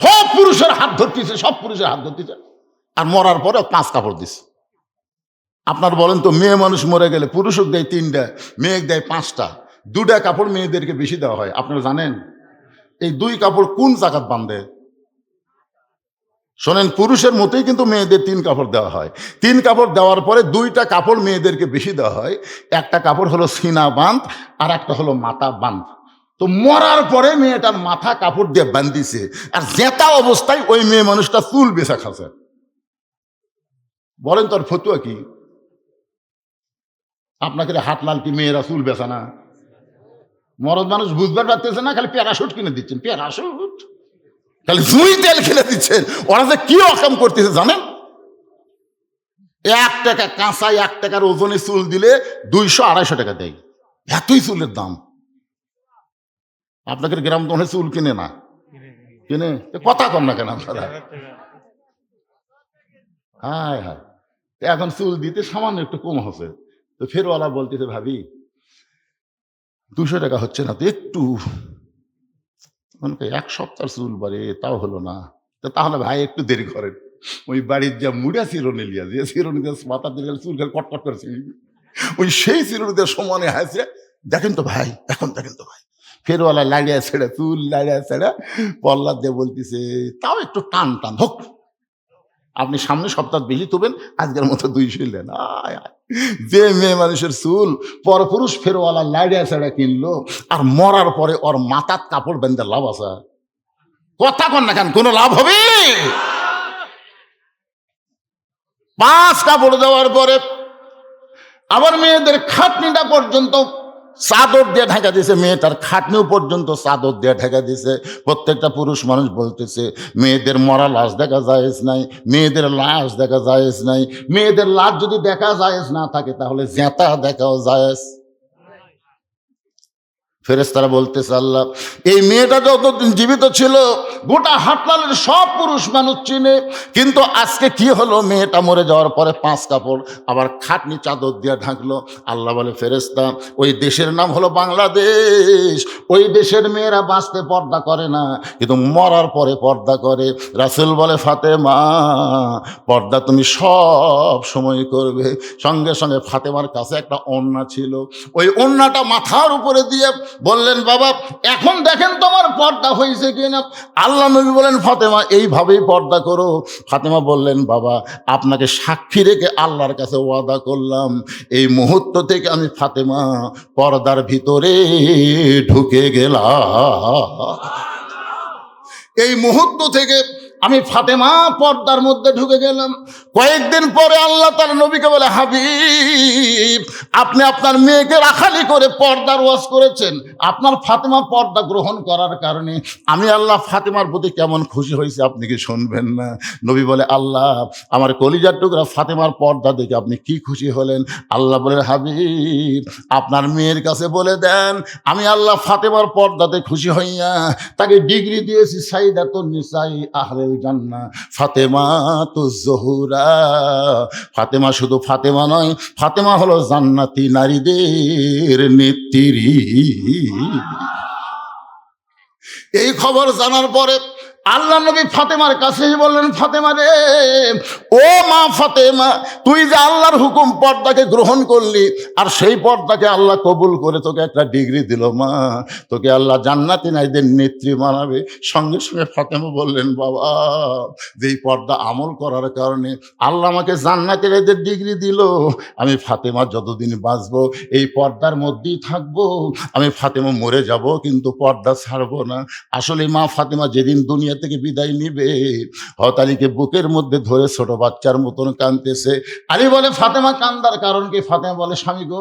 সব পুরুষের হাত ধরতেছে, সব পুরুষের হাত ধরতেছে, আর মরার পরে 5 কাপড় দিচ্ছে। আপনার বলেন তো, মেয়ে মানুষ মরে গেলে পুরুষক দেয় 3টা, মেয়ে দেয় 5টা, 2টা কাপড় মেয়েদেরকে বেশি দেওয়া হয়। আপনারা জানেন এই 2 কাপড় কোন জাকাত বান্ধে? শোনেন, পুরুষের মতোই কিন্তু মেয়েদের 3 কাপড় দেওয়া হয়। 3 কাপড় দেওয়ার পরে 2টা কাপড় মেয়েদেরকে বেশি দেওয়া হয়। একটা কাপড় হলো সিনা বাঁধ, আর একটা হলো মাথা বাঁধ। তো মরার পরে মেয়েটার মাথা কাপড় দিয়ে বান্ধিছে, আর জেতা অবস্থায় ওই মেয়ে মানুষটা চুল বেচা খাচ্ছে। বলেন তোর ফতুয়া কি? আপনাকে হাটলাল কি মেয়েরা চুল বেচা না? মরদ মানুষ বুঝবার পারতেছে না, খালি প্যারাশুট কিনে দিচ্ছেন, প্যারাশুট খালি জুই তেল কিনে দিচ্ছেন। ওরা যে কি অকাম করতেছে জানেন? 1 টাকা কাঁচা, 1 টাকার ওজনে চুল দিলে 200-250 টাকা দেয়, এতই চুলের দাম। আপনাদের গ্রাম তো চুল কিনে না, কিনে? কথা কম না কেন আপনারা? হায় হায়, এখন চুল দিতে সামান্য একটু কম হচ্ছে। তো ফেরওয়ালা বলতেছে, ভাবি 200 টাকা হচ্ছে না তো একটু, 1 সপ্তাহ চুল বাড়ে, তাও হলো না। তাহলে ভাই একটু দেরি করেন, ওই বাড়ির যা মুড়া চিরুনি লিয়া, যে চিরুনি দিয়ে মাথা দিয়ে চুল কটকট করেছে, ওই সেই চিরুনি দিয়ে সমানে হাসে, দেখেন তো ভাই, এখন দেখেন তো ভাই। ফেরওয়ালা লাড়িয়া ছেড়ে, চুল লাড়িয়া ছেড়ে পল্লা দিয়ে বলতেছে, তাও একটু টান টান হোক, আপনি সামনে সপ্তাহ বেশি তুবেন, আজকের মতো 200 নেন। যে মেয়ে মানুষের চুল পরপুরুষ ফেরওয়ালা লাড়িয়া ছেড়ে কিনলো, আর মরার পরে ওর মাথার কাপড় বেঁধে লাভ আছে? কথা কন না কেন, কোনো লাভ হবে? 5 কাপড় দেওয়ার পরে আবার মেয়েদের খাটনিটা পর্যন্ত চাদর দিয়ে ঢাকা দিয়েছে, মেয়েটার খাটনিও পর্যন্ত চাদর দিয়ে ঢাকা দিয়েছে। প্রত্যেকটা পুরুষ মানুষ বলতেছে মেয়েদের মরা লাশ দেখা জায়েজ নাই, মেয়েদের লাশ দেখা জায়েজ নাই। মেয়েদের লাশ যদি দেখা জায়েজ না থাকে, তাহলে জেতা দেখাও জায়েজ। ফেরেশতারা বলতেছে, আল্লাহ এই মেয়েটা যতদিন জীবিত ছিল গোটা হাটলালের সব পুরুষ মানুষ চিনে, কিন্তু আজকে কি হলো, মেয়েটা মরে যাওয়ার পরে 5 কাপড় আবার খাটনি চাদর দিয়ে ঢাকলো। আল্লাহ বলে, ফেরেশতা ওই দেশের নাম হলো বাংলাদেশ, ওই দেশের মেয়েরা বাঁচতে পর্দা করে না, কিন্তু মরার পরে পর্দা করে। রাসূল বলে, ফাতেমা পর্দা তুমি সব সময় করবে। সঙ্গে সঙ্গে ফাতেমার কাছে একটা ওড়না ছিল, ওই ওড়নাটা মাথার উপরে দিয়ে বললেন, বাবা এখন দেখেন তোমার পর্দা হয়েছে কিনা। আল্লাহ নবী বলেন, ফাতেমা এইভাবেই পর্দা করো। ফাতেমা বললেন, বাবা আপনাকে সাক্ষী রেখে আল্লাহর কাছে ওয়াদা করলাম, এই মুহূর্ত থেকে আমি ফাতেমা পর্দার ভিতরে ঢুকে গেলাম। এই মুহূর্ত থেকে আমি ফাতেমা পর্দার মধ্যে ঢুকে গেলাম। কয়েকদিন পরে আল্লাহ তার নবীকে বলে, হাবিব আপনি আপনার মেয়েকে রাখালি করে পর্দার ওয়াজ করেছেন, আপনার ফাতেমা পর্দা গ্রহণ করার কারণে আমি আল্লাহ ফাতেমার প্রতি কেমন খুশি হয়েছে আপনি কি শুনবেন না? নবী বলে, আল্লাহ আমার কলিজার টুকরা ফাতেমার পর্দা দেখে আপনি কি খুশি হলেন? আল্লাহ বলেন, হাবিব আপনার মেয়ের কাছে বলে দেন আমি আল্লাহ ফাতেমার পর্দাতে খুশি হইয়া তাকে ডিগ্রি দিয়েছি সাইয়্যিদাতুন নিসাই আহলে জান্নাহ, ফাতেমা তো জহুরা। ফাতেমা শুধু ফাতেমা নয়, ফাতেমা হলো জান্নাতি নারীদের নেত্রী। এই খবর জানার পরে আল্লাহ নবী ফাতেমার কাছে এসে বললেন, ফাতেমা রে, ও মা ফাতেমা, তুই যে আল্লাহর হুকুম পর্দাকে গ্রহণ করলি, আর সেই পর্দাকে আল্লাহ কবুল করে তোকে একটা ডিগ্রি দিল মা, তোকে আল্লাহ জান্নাতি নারীদের নেত্রী বানাবে। সঙ্গে সঙ্গে ফাতেমা বললেন, বাবা, যেই পর্দা আমল করার কারণে আল্লাহ আমাকে জান্নাতি নারীদের ডিগ্রি দিল, আমি ফাতেমা যতদিন বাঁচবো এই পর্দার মধ্যেই থাকবো, আমি ফাতেমা মরে যাব কিন্তু পর্দা ছাড়বো না। আসলে মা ফাতেমা যেদিন দুনিয়া থেকে বিদায় নিবে, হযরত আলীকে বুকের মধ্যে ধরে ছোট বাচ্চার মতন কাঁদতেছে। আলী বলে, ফাতেমা কান্দার কারণ কি? ফাতেমা বলে, স্বামী গো,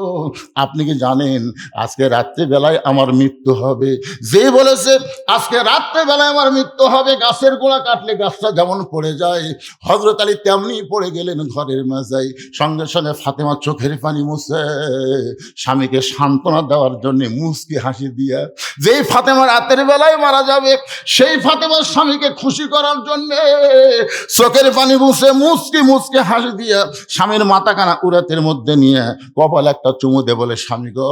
আপনি কি জানেন আজকে রাত্রিবেলায় আমার মৃত্যু হবে? যে বলেছে আজকে রাত্রিবেলায় আমার মৃত্যু হবে, গাছের গোড়া কাটলে গাছটা যেমন পড়ে যায়, হযরত আলী তেমনি পড়ে গেলেন ঘরের মাঝায়। সঙ্গে সঙ্গে ফাতেমা চোখের পানি মুছে স্বামীকে সান্ত্বনা দেওয়ার জন্য মুচকি হাসি দিয়া, যেই ফাতেমা রাতের বেলায় মারা যাবে, সেই ফাতেমার স্বামীকে খুশি করার জন্য চোখের পানি মুছে মুচকি মুচকি হাসি দিয়া স্বামীর মাথা কানা উরাতের মধ্যে নিয়ে কপাল একটা চুমু দে বলে, স্বামী গো,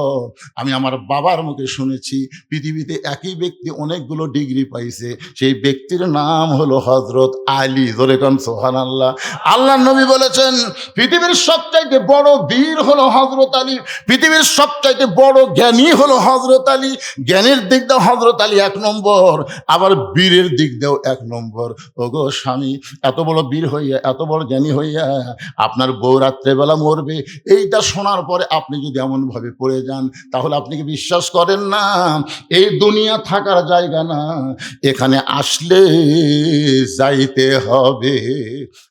আমি আমার বাবার মুখে শুনেছি পৃথিবীতে একই ব্যক্তি অনেকগুলো ডিগ্রি পাইছে, সেই ব্যক্তির নাম হলো হযরত আলী। ধরে কোন সুবহানাল্লাহ। আল্লাহ নবী বলেছেন, পৃথিবীর সবচাইতে বড় বীর হলো হযরত আলী, পৃথিবীর সবচাইতে বড় জ্ঞানী হলো হযরত আলী। জ্ঞানের দিক দিয়ে হযরত আলী 1 নম্বর, আবার বীরের দিক দিয়েও 1 নম্বর। ওগো স্বামী, এত বড় বীর হইয়া, এত বড় জ্ঞানী হইয়া আপনার বউ রাত্রেবেলা মরবে, এইটা শোনার পরে আপনি যদি এমন ভাবে পড়ে যান, তাহলে আপনি কি বিশ্বাস করেন না এই দুনিয়া থাকার জায়গা না, এখানে আসলে যাইতে হবে?